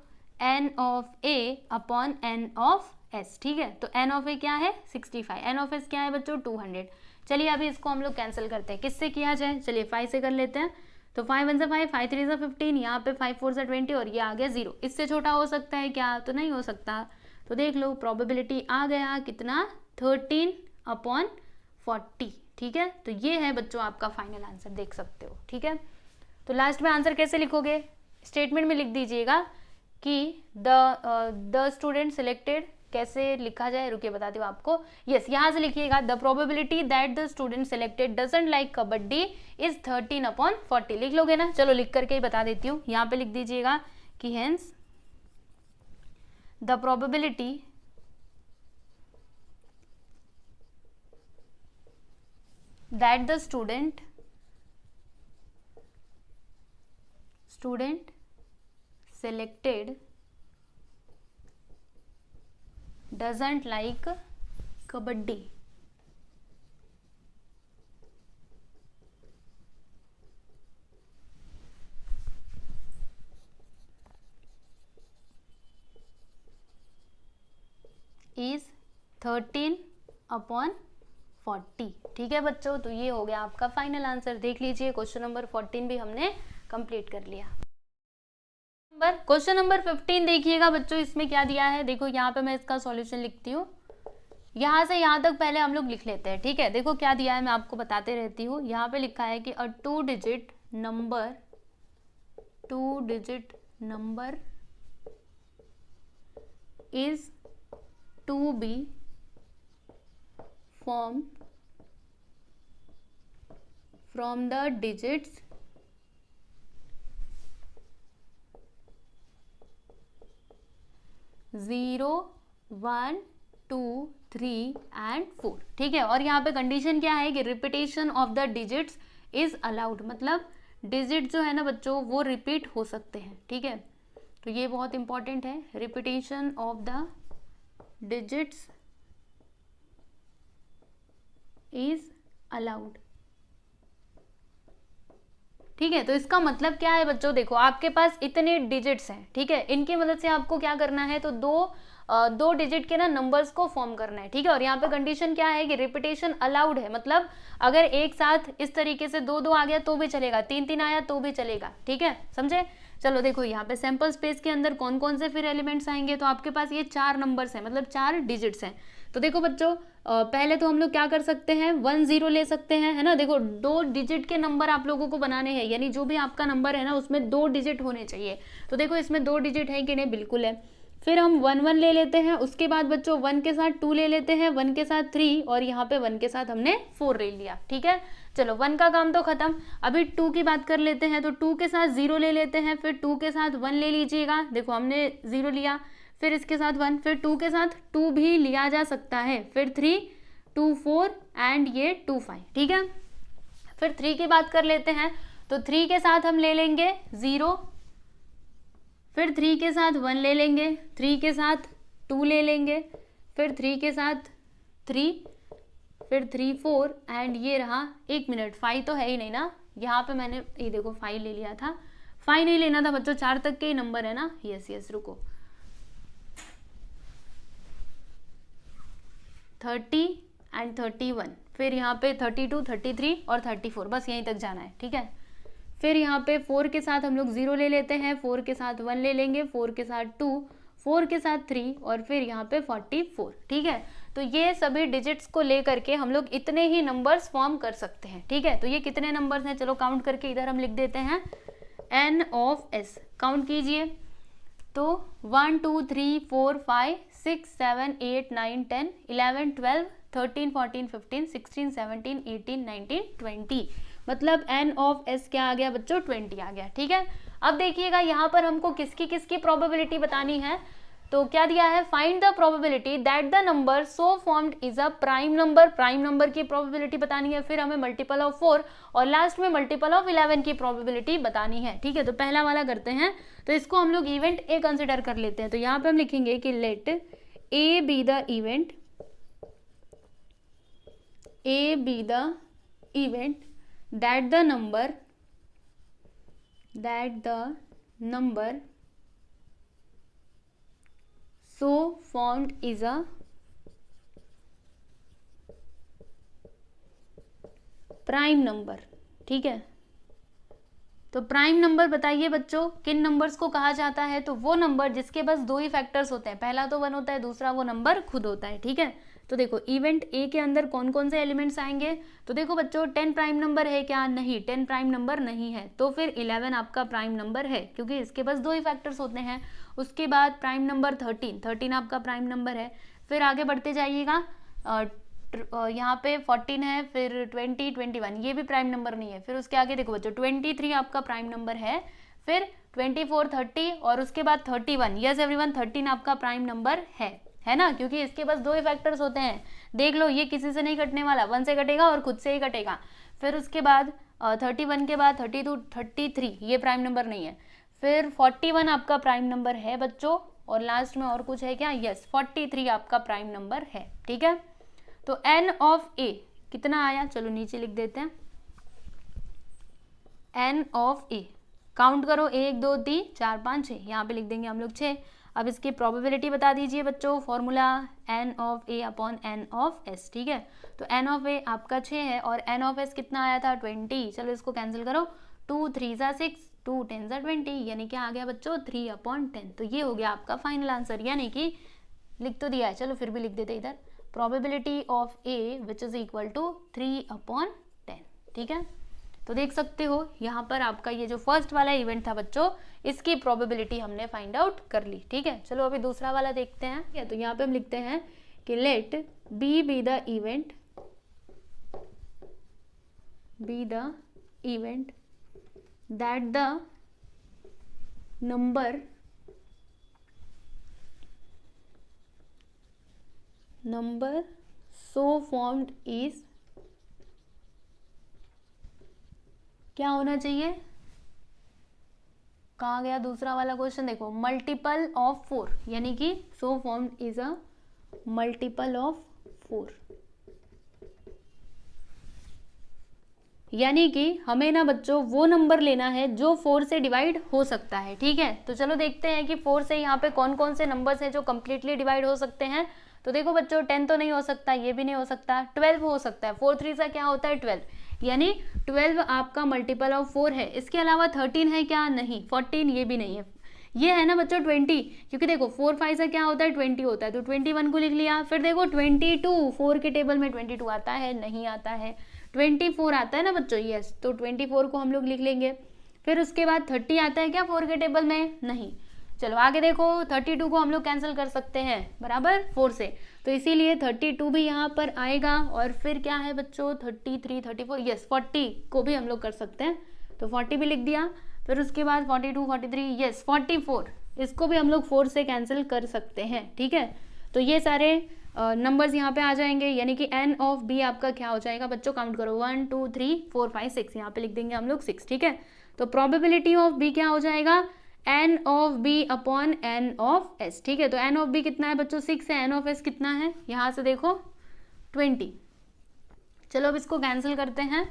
n of a upon n of s। ठीक है, तो n ऑफ a क्या है 65, n ऑफ s क्या है बच्चों 200। चलिए अभी इसको हम लोग कैंसिल करते हैं, किससे किया जाए, चलिए 5 से कर लेते हैं। तो 5 1 से 5, 5 3 से 15, यहाँ पे 5 4 से 20 और ये आ गया 0। इससे छोटा हो सकता है क्या, तो नहीं हो सकता। तो देख लो प्रोबेबिलिटी आ गया कितना, 13/40। ठीक है, तो ये है बच्चों आपका फाइनल आंसर, देख सकते हो। ठीक है, तो लास्ट में आंसर कैसे लिखोगे, स्टेटमेंट में लिख दीजिएगा कि द स्टूडेंट सिलेक्टेड, कैसे लिखा जाए रुकिए बताती हूँ आपको। यस, यहाँ से लिखिएगा the probability that the student selected doesn't like kabaddi is 13/40। लिख लोगे ना, चलो लिख करके ही बता देती हूँ। यहाँ पे लिख दीजिएगा कि hence the probability that the student selected doesn't like kabaddi is 13/40। 40। ठीक है बच्चों, तो ये हो गया आपका फाइनल आंसर। देख लीजिए क्वेश्चन नंबर 14 भी हमने कंप्लीट कर लिया। क्वेश्चन नंबर 15 देखिएगा बच्चों, इसमें क्या दिया है, देखो यहाँ पे मैं इसका सॉल्यूशन लिखती हूँ, यहाँ से यहाँ तक पहले हम लोग लिख लेते हैं। ठीक है, देखो क्या दिया है, मैं आपको बताते रहती हूँ। यहाँ पे लिखा है कि a 2 digit number is to be formed from the digits 0, 1, 2, 3 and 4। ठीक है, और यहाँ पे कंडीशन क्या है कि repetition of the digits is allowed, मतलब डिजिट जो है ना बच्चों वो रिपीट हो सकते हैं। ठीक है, तो ये बहुत इंपॉर्टेंट है, repetition of the digits is allowed. ठीक है, तो इसका मतलब क्या है बच्चों, देखो आपके पास इतने डिजिट्स हैं। ठीक है, इनकी मदद से आपको क्या करना है, तो दो डिजिट के ना नंबर्स को फॉर्म करना है। ठीक है, और यहाँ पे कंडीशन क्या है कि रिपीटेशन अलाउड है, मतलब अगर एक साथ इस तरीके से 2 2 आ गया तो भी चलेगा, 3 3 आया तो भी चलेगा। ठीक है, समझे। चलो देखो यहाँ पे सैंपल स्पेस के अंदर कौन कौन से फिर एलिमेंट्स आएंगे, तो आपके पास ये 4 नंबर्स हैं, मतलब 4 डिजिट्स हैं। तो देखो बच्चों पहले तो हम लोग क्या कर सकते हैं, 1 0 ले सकते हैं, है ना। देखो 2 डिजिट के नंबर आप लोगों को बनाने हैं, यानी जो भी आपका नंबर है ना उसमें 2 डिजिट होने चाहिए। तो देखो इसमें 2 डिजिट है कि नहीं, बिल्कुल है। फिर हम 1 1 ले लेते हैं, उसके बाद बच्चों 1 के साथ 2 ले लेते हैं, 1 के साथ 3 और यहाँ पे 1 के साथ हमने 4 ले लिया। ठीक है, चलो 1 का काम तो खत्म। अभी 2 की बात कर लेते हैं, तो 2 के साथ 0 ले लेते हैं, फिर 2 के साथ 1 ले लीजिएगा। देखो हमने 0 लिया, फिर इसके साथ 1, फिर 2 के साथ 2 भी लिया जा सकता है, फिर 3 2 4 एंड ये 2 5। ठीक है, फिर 3 की बात कर लेते हैं, तो 3 के साथ हम ले लेंगे 0, फिर 3 के साथ 1 ले लेंगे, 3 के साथ 2 ले लेंगे, फिर 3 के साथ 3, फिर 3 4 एंड ये रहा 1 मिनट 5 तो है ही नहीं ना, यहाँ पे मैंने ये देखो 5 ले लिया था, 5 नहीं लेना था बच्चों, 4 तक के ही नंबर है ना। यस रुको, 30 एंड 31, फिर यहाँ पे 32 33 और 34, बस यहीं तक जाना है। ठीक है, फिर यहाँ पे 4 के साथ हम लोग 0 ले लेते हैं, 4 के साथ 1 ले लेंगे, 4 के साथ 2, 4 के साथ 3 और फिर यहाँ पे 44। ठीक है, तो ये सभी डिजिट्स को लेकर के हम लोग इतने ही नंबर्स फॉर्म कर सकते हैं। ठीक है, तो ये कितने नंबर्स हैं, चलो काउंट करके इधर हम लिख देते हैं, n ऑफ s। काउंट कीजिए, तो 1 2 3 4 5 6 7 8 9 10 11 12 13 14 15 16 17 18 19 20, मतलब n ऑफ s क्या आ गया बच्चों, 20 आ गया। ठीक है, अब देखिएगा यहाँ पर हमको किसकी किसकी प्रोबेबिलिटी बतानी है, तो क्या दिया है, find the probability that the number so formed is a prime number. Prime number की प्रोबेबिलिटी बतानी है, फिर हमें मल्टीपल ऑफ 4 और लास्ट में मल्टीपल ऑफ 11 की प्रोबेबिलिटी बतानी है। ठीक है, तो पहला वाला करते हैं, तो इसको हम लोग इवेंट ए कंसिडर कर लेते हैं। तो यहाँ पे हम लिखेंगे कि let A be the event, A be the event that the number so formed is a prime number. ठीक है, तो प्राइम नंबर बताइए बच्चों किन नंबर्स को कहा जाता है, तो वो नंबर जिसके बस 2 ही फैक्टर्स होते हैं, पहला तो 1 होता है, दूसरा वो नंबर खुद होता है। ठीक है, तो देखो इवेंट ए के अंदर कौन कौन से एलिमेंट्स आएंगे, तो देखो बच्चों 10 प्राइम नंबर है क्या, नहीं 10 प्राइम नंबर नहीं है, तो फिर 11 आपका प्राइम नंबर है क्योंकि इसके पास 2 ही फैक्टर्स होते हैं। उसके बाद प्राइम नंबर 13 आपका प्राइम नंबर है। फिर आगे बढ़ते जाइएगा, यहाँ पे 14 है, फिर 20 21 ये भी प्राइम नंबर नहीं है। फिर उसके आगे देखो बच्चों 23 आपका प्राइम नंबर है, फिर 24 30 और उसके बाद 31। यस एवरीवन, 13 आपका प्राइम नंबर है ना, क्योंकि इसके पास 2 ही फैक्टर्स होते हैं। देख लो ये किसी से नहीं कटने वाला, 1 से कटेगा और खुद से ही कटेगा। फिर उसके बाद 31 के बाद 32 33 ये प्राइम नंबर नहीं है। फिर 41 आपका प्राइम नंबर है बच्चों, और लास्ट में और कुछ है क्या, यस 43 आपका प्राइम नंबर है। ठीक है, तो n ऑफ a कितना आया, चलो नीचे लिख देते हैं, n ऑफ a काउंट करो 1 2 3 4 5 6, यहाँ पे लिख देंगे हम लोग 6। अब इसकी प्रोबेबिलिटी बता दीजिए बच्चों, formula n of a upon n of s, ठीक है। तो n ऑफ a आपका 6 है और n ऑफ s कितना आया था 20, चलो इसको कैंसिल करो, 2 3 ज़ा 6, 2 10 ज़ा 20, यानी क्या आ गया बच्चों 3 अपॉन 10। तो ये हो गया आपका फाइनल आंसर, यानी कि लिख तो दिया है, चलो फिर भी लिख देते इधर, probability of a which is equal to 3 upon 10, ठीक है। तो देख सकते हो यहाँ पर आपका ये जो फर्स्ट वाला इवेंट था बच्चों, इसकी प्रोबेबिलिटी हमने फाइंड आउट कर ली, ठीक है। चलो अभी दूसरा वाला देखते हैं, या तो यहाँ पे हम लिखते हैं कि let B be the event that the number so formed is, क्या होना चाहिए, कहाँ गया दूसरा वाला क्वेश्चन, देखो मल्टीपल ऑफ 4, यानी कि so formed is a multiple of 4, यानी कि हमें ना बच्चों वो नंबर लेना है जो 4 से डिवाइड हो सकता है, ठीक है। तो चलो देखते हैं कि 4 से यहाँ पे कौन कौन से नंबर्स हैं जो कंप्लीटली डिवाइड हो सकते हैं। तो देखो बच्चों 10 तो नहीं हो सकता, ये भी नहीं हो सकता, 12 हो सकता है, 4 3 सा क्या होता है 12, यानी 12 आपका मल्टीपल ऑफ 4 है। इसके अलावा 13 है क्या, नहीं, 14 ये भी नहीं है, ये है ना बच्चों 20, क्योंकि देखो 4 5 से क्या होता है 20 होता है, तो 21 को लिख लिया। फिर देखो 22, 4 के टेबल में 22 आता है, नहीं आता है, 24 आता है ना बच्चों, यस, तो 24 को हम लोग लिख लेंगे। फिर उसके बाद 30 आता है क्या 4 के टेबल में, नहीं। चलो आगे देखो 32 को हम लोग कैंसिल कर सकते हैं बराबर 4 से, तो इसीलिए 32 भी यहाँ पर आएगा। और फिर क्या है बच्चों 33 34, यस 40 को भी हम लोग कर सकते हैं, तो 40 भी लिख दिया। फिर उसके बाद 42 43, यस 44, इसको भी हम लोग 4 से कैंसिल कर सकते हैं, ठीक है। तो ये सारे नंबर्स यहाँ पे आ जाएंगे, यानी कि n ऑफ b आपका क्या हो जाएगा बच्चों, काउंट करो 1 2 3 4 5 6, यहाँ पे लिख देंगे हम लोग 6, ठीक है। तो प्रोबेबिलिटी ऑफ b क्या हो जाएगा, n of b upon n of s, ठीक है। तो n ऑफ b कितना है बच्चों 6 है, n ऑफ s कितना है, यहाँ से देखो 20। चलो अब इसको कैंसिल करते हैं,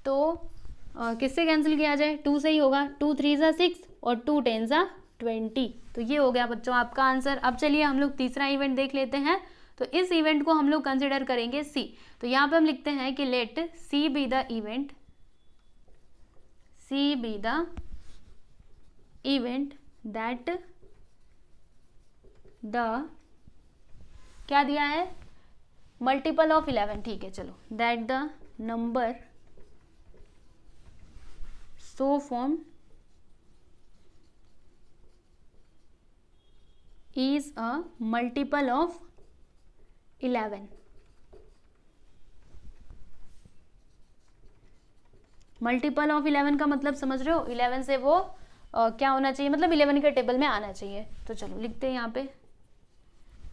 तो किससे कैंसिल किया जाए, 2 से ही होगा, 2 3 ज़ा 6 और 2 10 ज़ा 20, तो ये हो गया बच्चों आपका आंसर। अब चलिए हम लोग तीसरा इवेंट देख लेते हैं। तो इस इवेंट को हम लोग कंसिडर करेंगे सी, तो यहाँ पे हम लिखते हैं कि let C be the event that the, क्या दिया है, मल्टीपल ऑफ 11, ठीक है। चलो that the number so form is a multiple of 11, multiple of 11 का मतलब समझ रहे हो, 11 से वो क्या होना चाहिए, मतलब 11 के टेबल में आना चाहिए। तो चलो लिखते हैं यहाँ पे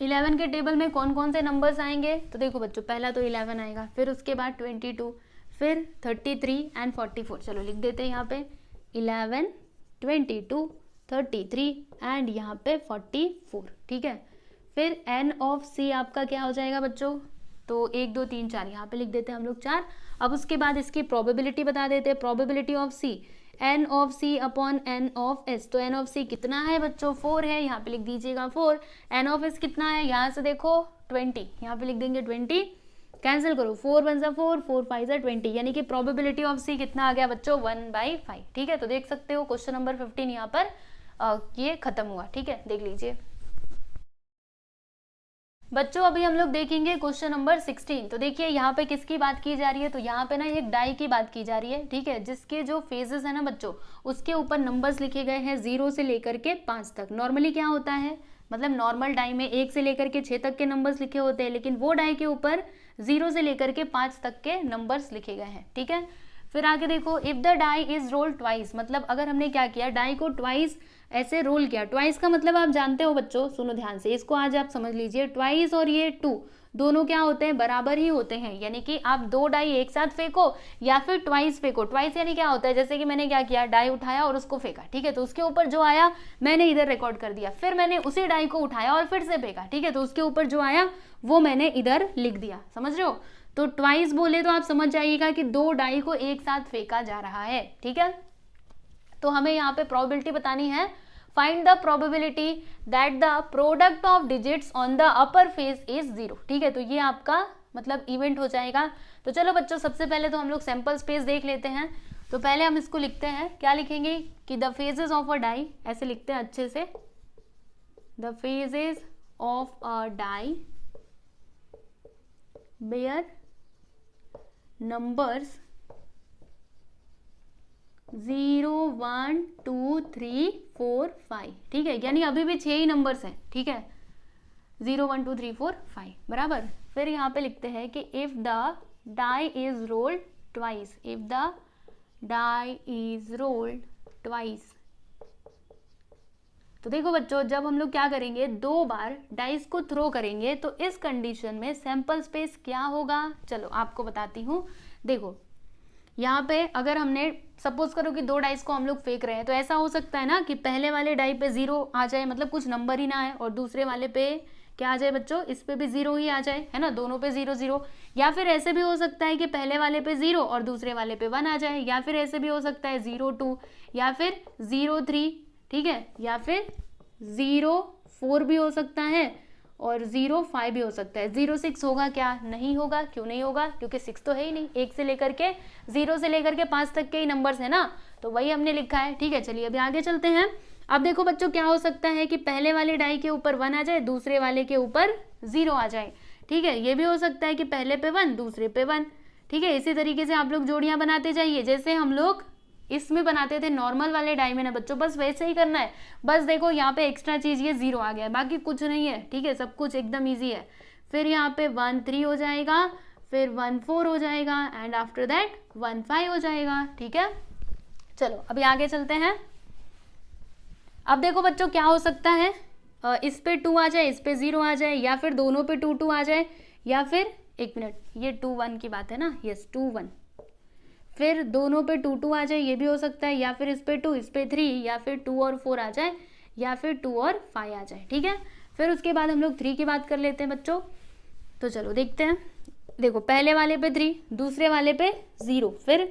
11 के टेबल में कौन कौन से नंबर्स आएंगे, तो देखो बच्चों पहला तो 11 आएगा, फिर उसके बाद 22, फिर 33 एंड 44, चलो लिख देते हैं यहाँ पे 11 22 33 एंड यहाँ पे 44, ठीक है। फिर n ऑफ c आपका क्या हो जाएगा बच्चों, तो 1 2 3 4, यहाँ पे लिख देते हैं हम लोग 4। अब उसके बाद इसकी प्रोबेबिलिटी बता देते हैं, probability of c n of c upon n of s, तो n ऑफ c कितना है बच्चों 4 है, यहाँ पे लिख दीजिएगा 4। n ऑफ s कितना है, यहाँ से देखो 20, यहाँ पे लिख देंगे 20, कैंसिल करो 4 1 ज़ा 4 4 5 ज़ा 20, यानी कि प्रोबेबिलिटी ऑफ c कितना आ गया बच्चों 1/5, ठीक है। तो देख सकते हो क्वेश्चन नंबर 15 यहाँ पर ये खत्म हुआ, ठीक है, देख लीजिए बच्चों। अभी हम लोग देखेंगे क्वेश्चन नंबर 16। तो देखिए यहाँ पे किसकी बात की जा रही है, तो यहाँ पे ना एक डाई की बात की जा रही है, ठीक है, जिसके जो फेजेस है ना बच्चों, उसके ऊपर नंबर्स लिखे गए हैं 0 से लेकर के 5 तक। नॉर्मली क्या होता है, मतलब नॉर्मल डाई में 1 से लेकर के 6 तक के नंबर्स लिखे होते हैं, लेकिन वो डाई के ऊपर 0 से लेकर के 5 तक के नंबर्स लिखे गए हैं, ठीक है। फिर आगे देखो if the die is roll twice, मतलब अगर हमने क्या किया, डाई को ट्वाइस ऐसे रोल किया। ट्वाइस का मतलब आप जानते हो बच्चों, सुनो ध्यान से, इसको आज आप समझ लीजिए। ट्वाइस और ये 2 दोनों क्या होते हैं, बराबर ही होते हैं, यानी कि आप 2 डाई एक साथ फेंको या फिर ट्वाइस फेंको। ट्वाइस यानी क्या होता है, जैसे कि मैंने क्या किया, डाई उठाया और उसको फेंका, ठीक है, तो उसके ऊपर जो आया मैंने इधर रिकॉर्ड कर दिया, फिर मैंने उसी डाई को उठाया और फिर से फेंका, ठीक है, तो उसके ऊपर जो आया वो मैंने इधर लिख दिया, समझ रहे हो। तो ट्वाइस बोले तो आप समझ जाइएगा कि 2 डाई को एक साथ फेंका जा रहा है, ठीक है। तो हमें यहाँ पे प्रोबेबिलिटी बतानी है find the probability that the product of digits on the upper face is 0। ठीक है, तो ये आपका मतलब इवेंट हो जाएगा। तो चलो बच्चों, सबसे पहले तो हम लोग सैंपल स्पेस देख लेते हैं। तो पहले हम इसको लिखते हैं, क्या लिखेंगे कि the faces of a die, ऐसे लिखते हैं अच्छे से, the faces of a die bear numbers 0 1 2 3 4 5। ठीक है, यानी अभी भी 6 ही नंबर्स हैं। ठीक है, 0 1 2 3 4 5 बराबर। फिर यहाँ पे लिखते हैं कि if the die is rolled twice, if the die is rolled twice. तो देखो बच्चों, जब हम लोग क्या करेंगे, 2 बार डाइस को थ्रो करेंगे तो इस कंडीशन में सैंपल स्पेस क्या होगा, चलो आपको बताती हूँ। देखो यहाँ पे अगर हमने सपोज करो कि 2 डाइस को हम लोग फेंक रहे हैं, तो ऐसा हो सकता है ना कि पहले वाले डाई पे 0 आ जाए, मतलब कुछ नंबर ही ना आए, और दूसरे वाले पे क्या आ जाए बच्चों, इस पे भी 0 ही आ जाए, है ना, दोनों पे 0 0। या फिर ऐसे भी हो सकता है कि पहले वाले पे 0 और दूसरे वाले पे 1 आ जाए, या फिर ऐसे भी हो सकता है 0 2, या फिर 0 3, ठीक है, या फिर 0 4 भी हो सकता है, और 0 5 भी हो सकता है। 0 6 होगा क्या, नहीं होगा। क्यों नहीं होगा, क्योंकि 6 तो है ही नहीं, 1 से लेकर के 0 से लेकर के 5 तक के ही नंबर्स है ना, तो वही हमने लिखा है। ठीक है, चलिए अभी आगे चलते हैं। अब देखो बच्चों, क्या हो सकता है कि पहले वाले डाई के ऊपर 1 आ जाए, दूसरे वाले के ऊपर 0 आ जाए। ठीक है, ये भी हो सकता है कि पहले पे 1 दूसरे पे 1। ठीक है, इसी तरीके से आप लोग जोड़ियां बनाते जाइए, जैसे हम लोग इसमें बनाते थे नॉर्मल वाले डाई में ना बच्चों, बस वैसे ही करना है। बस देखो यहाँ पे एक्स्ट्रा चीज ये 0 आ गया है, बाकी कुछ नहीं है। ठीक है, सब कुछ एकदम ईजी है। फिर यहाँ पे 1 3 हो जाएगा, फिर 1 4 हो जाएगा, एंड आफ्टर दैट 1 5 हो जाएगा। ठीक है, चलो अभी आगे चलते हैं। अब देखो बच्चों, क्या हो सकता है, इस पे 2 आ जाए, इस पे 0 आ जाए, या फिर दोनों पे 2 2 आ जाए, या फिर एक मिनट, ये 2 1 की बात है ना, यस 2 1, फिर दोनों पे 2 2 आ जाए, ये भी हो सकता है, या फिर इस पे 2 इस पे 3, या फिर 2 और 4 आ जाए, या फिर 2 और 5 आ जाए। ठीक है, फिर उसके बाद हम लोग 3 की बात कर लेते हैं बच्चों। तो चलो देखते हैं। देखो पहले वाले पे 3, दूसरे वाले पे 0, फिर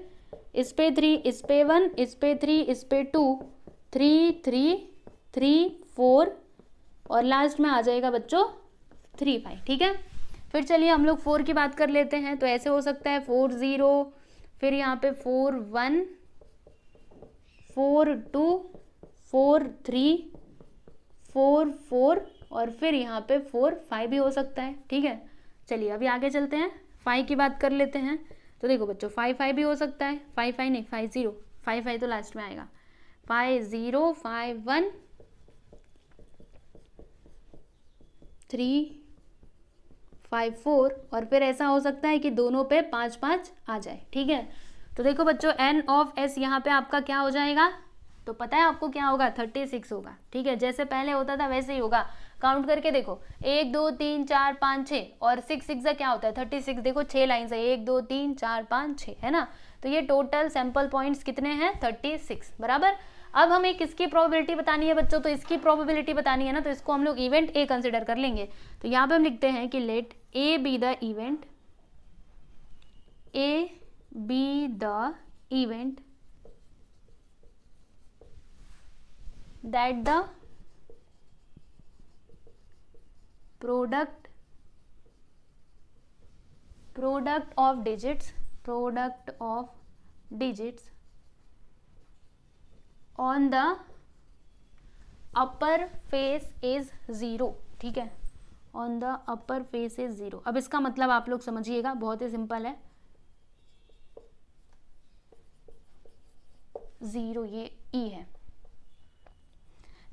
इस पे 3, इस पे 1, इस पे 3, इस पे 2, 3 3 3 4, और लास्ट में आ जाएगा बच्चों 3 5। ठीक है, फिर चलिए हम लोग 4 की बात कर लेते हैं। तो ऐसे हो सकता है 4 0, फिर यहाँ पे 4 1 4 2 4 3 4 4, और फिर यहाँ पे 4 5 भी हो सकता है। ठीक है, चलिए अभी आगे चलते हैं, 5 की बात कर लेते हैं। तो देखो बच्चों 5 5 भी हो सकता है, 5 5 नहीं 5 0, 5 5 तो लास्ट में आएगा, 5 0 5 1 3 5 4, और फिर ऐसा हो सकता है कि दोनों पे 5 5 आ जाए। ठीक है, तो देखो बच्चों n ऑफ s यहाँ पे आपका क्या हो जाएगा, तो पता है आपको क्या होगा, 36 होगा। ठीक है, जैसे पहले होता था वैसे ही होगा। काउंट करके देखो, 1 2 3 4 5 6, और 6 6 क्या होता है 36। देखो 6 लाइन्स है, 1 2 3 4 5 6, है ना, तो ये टोटल सैंपल पॉइंट्स कितने हैं 36 बराबर। अब हमें किसकी प्रोबेबिलिटी बतानी है बच्चों, तो इसकी प्रोबेबिलिटी बतानी है ना, तो इसको हम लोग इवेंट ए कंसिडर कर लेंगे। तो यहाँ पे हम लिखते हैं कि let A be the event, A be the event that the product of digits on the upper face is 0। ठीक है, on the upper face is 0। अब इसका मतलब आप लोग समझिएगा, बहुत ही सिंपल है। 0 ये ई है।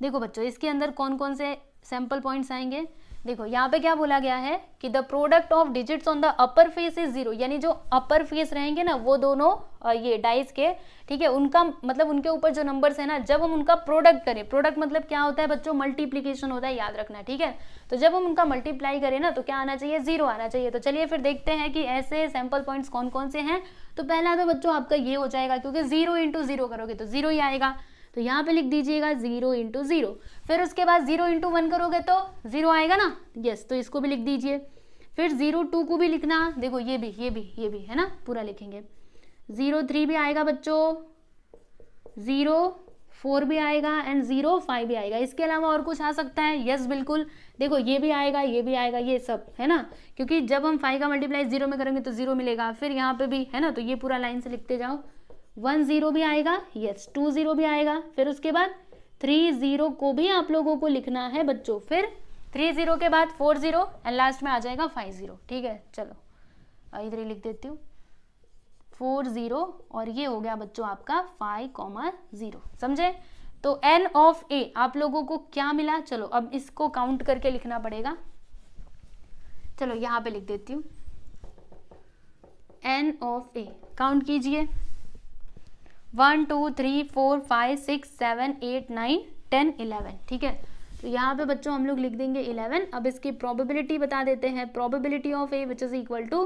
देखो बच्चों, इसके अंदर कौन कौन से सैंपल पॉइंट्स आएंगे, देखो यहाँ पे क्या बोला गया है कि the product of digits on the upper face is 0, यानी जो अपर फेस रहेंगे ना वो दोनों ये डाइस के, ठीक है, उनका मतलब उनके ऊपर जो नंबर्स है ना, जब हम उनका प्रोडक्ट करें, प्रोडक्ट मतलब क्या होता है बच्चों, मल्टीप्लीकेशन होता है, याद रखना। ठीक है, तो जब हम उनका मल्टीप्लाई करें ना तो क्या आना चाहिए, 0 आना चाहिए। तो चलिए फिर देखते हैं कि ऐसे सैंपल पॉइंट्स कौन कौन से हैं। तो पहला तो बच्चों आपका ये हो जाएगा, क्योंकि 0 × 0 करोगे तो 0 ही आएगा, तो यहाँ पे लिख दीजिएगा 0 × 0। फिर उसके बाद 0 × 1 करोगे तो 0 आएगा ना, यस, तो इसको भी लिख दीजिए। फिर 0 2 को भी लिखना, देखो ये भी है ना, पूरा लिखेंगे। 0 3 भी आएगा बच्चों, 0 4 भी आएगा एंड 0 5 भी आएगा। इसके अलावा और कुछ आ सकता है? यस बिल्कुल, देखो ये भी आएगा, ये भी आएगा, ये सब है ना, क्योंकि जब हम 5 का मल्टीप्लाई 0 में करेंगे तो 0 मिलेगा। फिर यहाँ पे भी है ना, तो ये पूरा लाइन से लिखते जाओ। 1 0 भी आएगा, यस 2 0 भी आएगा। फिर उसके बाद 3 0 को भी आप लोगों को लिखना है बच्चों। फिर 3 0 के बाद 4 0 एंड लास्ट में आ जाएगा 5 0। ठीक है, चलो इधर ही लिख देती हूँ 4 0 और ये हो गया बच्चों आपका 5 0। समझे? तो n ऑफ a आप लोगों को क्या मिला? चलो अब इसको काउंट करके लिखना पड़ेगा। चलो यहाँ पे लिख देती हूँ n ऑफ a, काउंट कीजिए 1 2 3 4 5 6 7 8 9 10 11। ठीक है, तो यहाँ पे बच्चों हम लोग लिख देंगे 11। अब इसकी प्रोबेबिलिटी बता देते हैं, probability of a which is equal to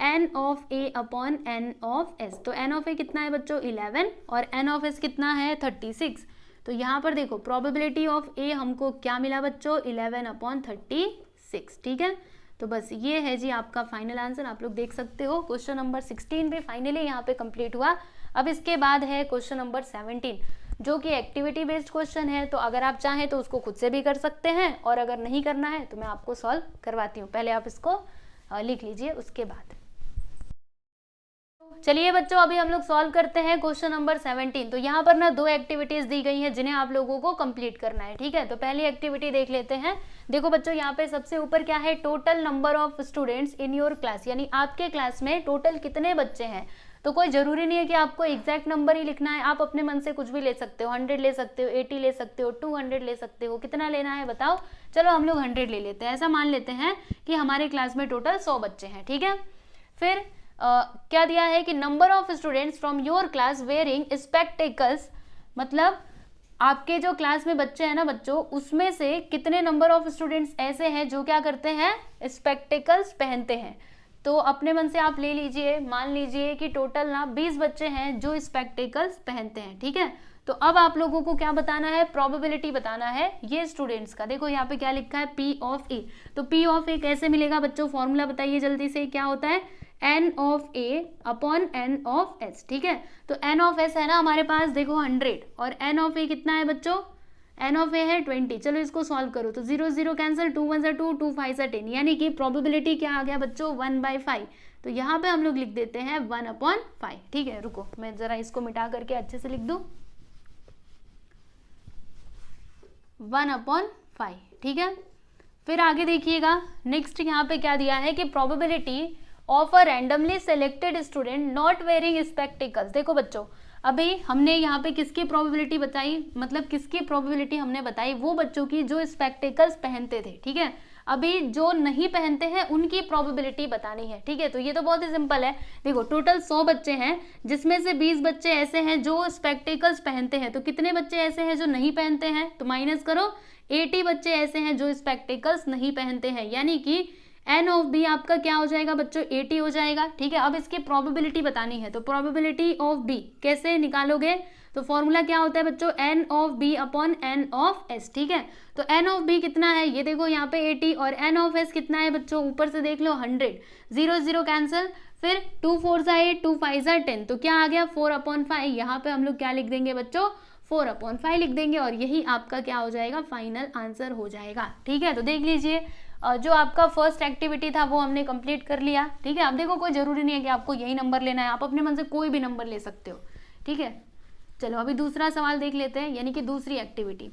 n of a upon n of s। तो n ऑफ a कितना है बच्चों? 11 और n ऑफ s कितना है? 36। तो यहाँ पर देखो प्रोबेबिलिटी ऑफ a हमको क्या मिला बच्चों? 11 अपॉन 36। ठीक है, तो बस ये है जी आपका फाइनल आंसर। आप लोग देख सकते हो क्वेश्चन नंबर 16 पे फाइनली यहाँ पे कंप्लीट हुआ। अब इसके बाद है क्वेश्चन नंबर 17 जो कि एक्टिविटी बेस्ड क्वेश्चन है। तो अगर आप चाहें तो उसको खुद से भी कर सकते हैं और अगर नहीं करना है तो मैं आपको सॉल्व करवाती हूँ। पहले आप इसको लिख लीजिए उसके बाद। चलिए बच्चों अभी हम लोग सॉल्व करते हैं क्वेश्चन नंबर 17। तो यहाँ पर ना 2 एक्टिविटीज दी गई हैं जिन्हें आप लोगों को कंप्लीट करना है। ठीक है, तो पहली एक्टिविटी देख लेते हैं। देखो बच्चों यहाँ पे सबसे ऊपर क्या है? Total number of students in your class, यानी आपके क्लास में टोटल कितने बच्चे हैं। तो कोई जरूरी नहीं है कि आपको एग्जैक्ट नंबर ही लिखना है, आप अपने मन से कुछ भी ले सकते हो। 100 ले सकते हो, 80 ले सकते हो, 200 ले सकते हो। कितना लेना है बताओ? चलो हम लोग 100 ले लेते हैं। ऐसा मान लेते हैं कि हमारे क्लास में टोटल 100 बच्चे हैं। ठीक है, फिर क्या दिया है कि number of students from your class wearing spectacles, मतलब आपके जो क्लास में बच्चे हैं ना बच्चों, उसमें से कितने नंबर ऑफ स्टूडेंट्स ऐसे हैं जो क्या करते हैं? स्पेक्टेकल्स पहनते हैं। तो अपने मन से आप ले लीजिए, मान लीजिए कि टोटल ना 20 बच्चे हैं जो स्पेक्टेकल्स पहनते हैं। ठीक है, तो अब आप लोगों को क्या बताना है? प्रोबेबिलिटी बताना है ये स्टूडेंट्स का। देखो यहाँ पे क्या लिखा है? P of A। तो P ऑफ A कैसे मिलेगा बच्चों? फॉर्मूला बताइए जल्दी से, क्या होता है? n of A upon n of S। ठीक है, तो n ऑफ S है ना हमारे पास, देखो 100, और n ऑफ A कितना है बच्चों? n ऑफ A है 20। चलो इसको सॉल्व करो तो 0 0 कैंसिल, 2 1 2, 2 5 10, यानी कि प्रोबेबिलिटी क्या आ गया बच्चों? 1/5। तो यहाँ पे हम लोग लिख देते हैं 1/5। ठीक है, रुको मैं जरा इसको मिटा करके अच्छे से लिख दूं 1/5। ठीक है, फिर आगे देखिएगा नेक्स्ट यहाँ पे क्या दिया है कि probability of a randomly selected student not wearing spectacles. देखो बच्चों अभी हमने यहाँ पे किसकी प्रोबेबिलिटी बताई, मतलब किसकी प्रोबेबिलिटी हमने बताई? वो बच्चों की जो स्पेक्टिकल्स पहनते थे। ठीक है, अभी जो नहीं पहनते हैं उनकी प्रोबेबिलिटी बतानी है। ठीक है, तो ये तो बहुत ही सिंपल है। देखो टोटल 100 बच्चे हैं जिसमें से 20 बच्चे ऐसे हैं जो स्पेक्टिकल्स पहनते हैं। तो कितने बच्चे ऐसे हैं जो नहीं पहनते हैं? तो माइनस करो, 80 बच्चे ऐसे हैं जो स्पेक्टिकल्स नहीं पहनते हैं, यानी कि n ऑफ b आपका क्या हो जाएगा बच्चों? 80 हो जाएगा। ठीक है, अब इसकी प्रोबेबिलिटी बतानी है। तो प्रोबेबिलिटी ऑफ b कैसे निकालोगे? तो फॉर्मूला क्या होता है बच्चों? n of b upon n of s। ठीक है, तो n ऑफ b कितना है? ये देखो यहाँ पे 80, और n ऑफ s कितना है बच्चों? ऊपर से देख लो 100, 0 0 कैंसिल, फिर 2 4 8, 2 5 10, तो क्या आ गया? 4/5। यहाँ पे हम लोग क्या लिख देंगे बच्चों? 4/5 लिख देंगे, और यही आपका क्या हो जाएगा? फाइनल आंसर हो जाएगा। ठीक है, तो देख लीजिए जो आपका फर्स्ट एक्टिविटी था वो हमने कंप्लीट कर लिया। ठीक है, अब देखो कोई जरूरी नहीं है कि आपको यही नंबर लेना है, आप अपने मन से कोई भी नंबर ले सकते हो। ठीक है, चलो अभी दूसरा सवाल देख लेते हैं, यानी कि दूसरी एक्टिविटी।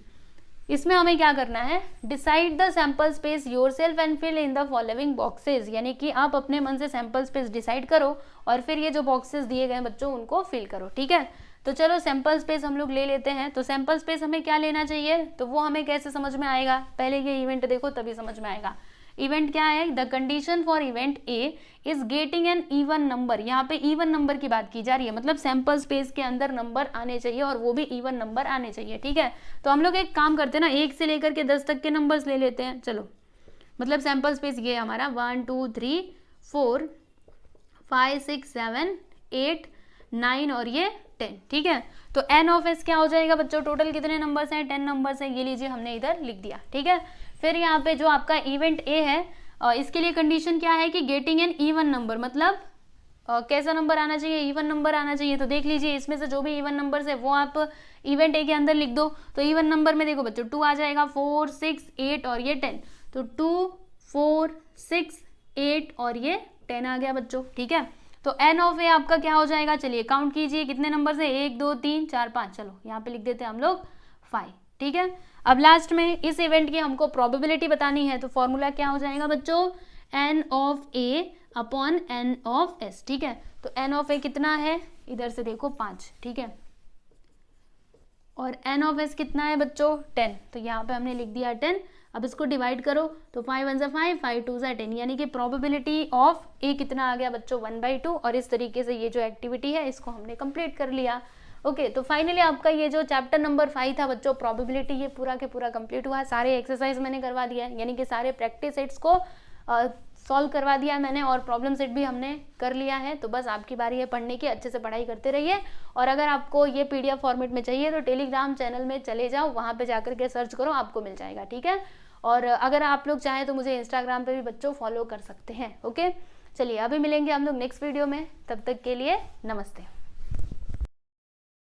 इसमें हमें क्या करना है? Decide the sample space yourself and fill in the following boxes, यानी कि आप अपने मन से सैंपल स्पेस डिसाइड करो और फिर ये जो बॉक्सेस दिए गए बच्चों उनको फिल करो। ठीक है, तो चलो सैंपल स्पेस हम लोग ले लेते हैं। तो सैंपल स्पेस हमें क्या लेना चाहिए? तो वो हमें कैसे समझ में आएगा? पहले ये इवेंट देखो तभी समझ में आएगा। इवेंट क्या है? The condition for event A is getting an even number. यहाँ पे इवन नंबर की बात की जा रही है, मतलब सैंपल स्पेस के अंदर नंबर आने चाहिए और वो भी इवन नंबर आने चाहिए। ठीक है, तो हम लोग एक काम करते हैं ना, 1 से लेकर के 10 तक के नंबर्स ले लेते हैं। चलो मतलब सैंपल स्पेस ये हमारा 1 2 3 4 5 6 7 8 9 और ये 10। ठीक है, तो n ऑफ s क्या हो जाएगा बच्चों? टोटल कितने नंबर्स हैं? 10 नंबर्स हैं। ये लीजिए हमने इधर लिख दिया। ठीक है, फिर यहाँ पे जो आपका इवेंट ए है इसके लिए कंडीशन क्या है कि गेटिंग एन इवन नंबर, मतलब कैसा नंबर आना चाहिए, इवन नंबर आना चाहिए। तो देख लीजिए इसमें से जो भी इवन नंबर्स है वो आप इवेंट ए के अंदर लिख दो। तो इवन नंबर में देखो बच्चों 2 आ जाएगा, 4, 6, 8 और ये 10। तो 2, 4, 6, 8 और ये 10 आ गया बच्चों, ठीक है। तो एन ऑफ ए आपका क्या हो जाएगा, चलिए काउंट कीजिए कितने नंबर है, 1, 2, 3, 4, 5। चलो यहाँ पे लिख देते हैं हम लोग 5, ठीक है। अब लास्ट में इस इवेंट की हमको प्रोबेबिलिटी बतानी है, तो फॉर्मूला क्या हो जाएगा बच्चों, N of A upon N of S, ठीक है। तो एन ऑफ ए कितना है, इधर से देखो 5, ठीक है, और एन ऑफ एस कितना है बच्चों 10। तो यहाँ पे हमने लिख दिया 10। अब इसको डिवाइड करो तो 5 1 5, 5 2 10, यानी कि प्रोबेबिलिटी ऑफ ए कितना आ गया बच्चों 1/2। और इस तरीके से ये जो एक्टिविटी है इसको हमने कंप्लीट कर लिया। ओके, तो फाइनली आपका ये जो चैप्टर नंबर 5 था बच्चों प्रोबेबिलिटी, ये पूरा के पूरा कंप्लीट हुआ। सारे एक्सरसाइज मैंने करवा दिया है, यानी कि सारे प्रैक्टिस सेट्स को सॉल्व करवा दिया है मैंने, और प्रॉब्लम सेट भी हमने कर लिया है। तो बस आपकी बारी है पढ़ने की, अच्छे से पढ़ाई करते रहिए। और अगर आपको ये PDF फॉर्मेट में चाहिए तो टेलीग्राम चैनल में चले जाओ, वहाँ पे जाकर के सर्च करो, आपको मिल जाएगा, ठीक है। और अगर आप लोग चाहें तो मुझे इंस्टाग्राम पे भी बच्चों फॉलो कर सकते हैं। ओके, चलिए अभी मिलेंगे हम लोग नेक्स्ट वीडियो में, तब तक के लिए नमस्ते।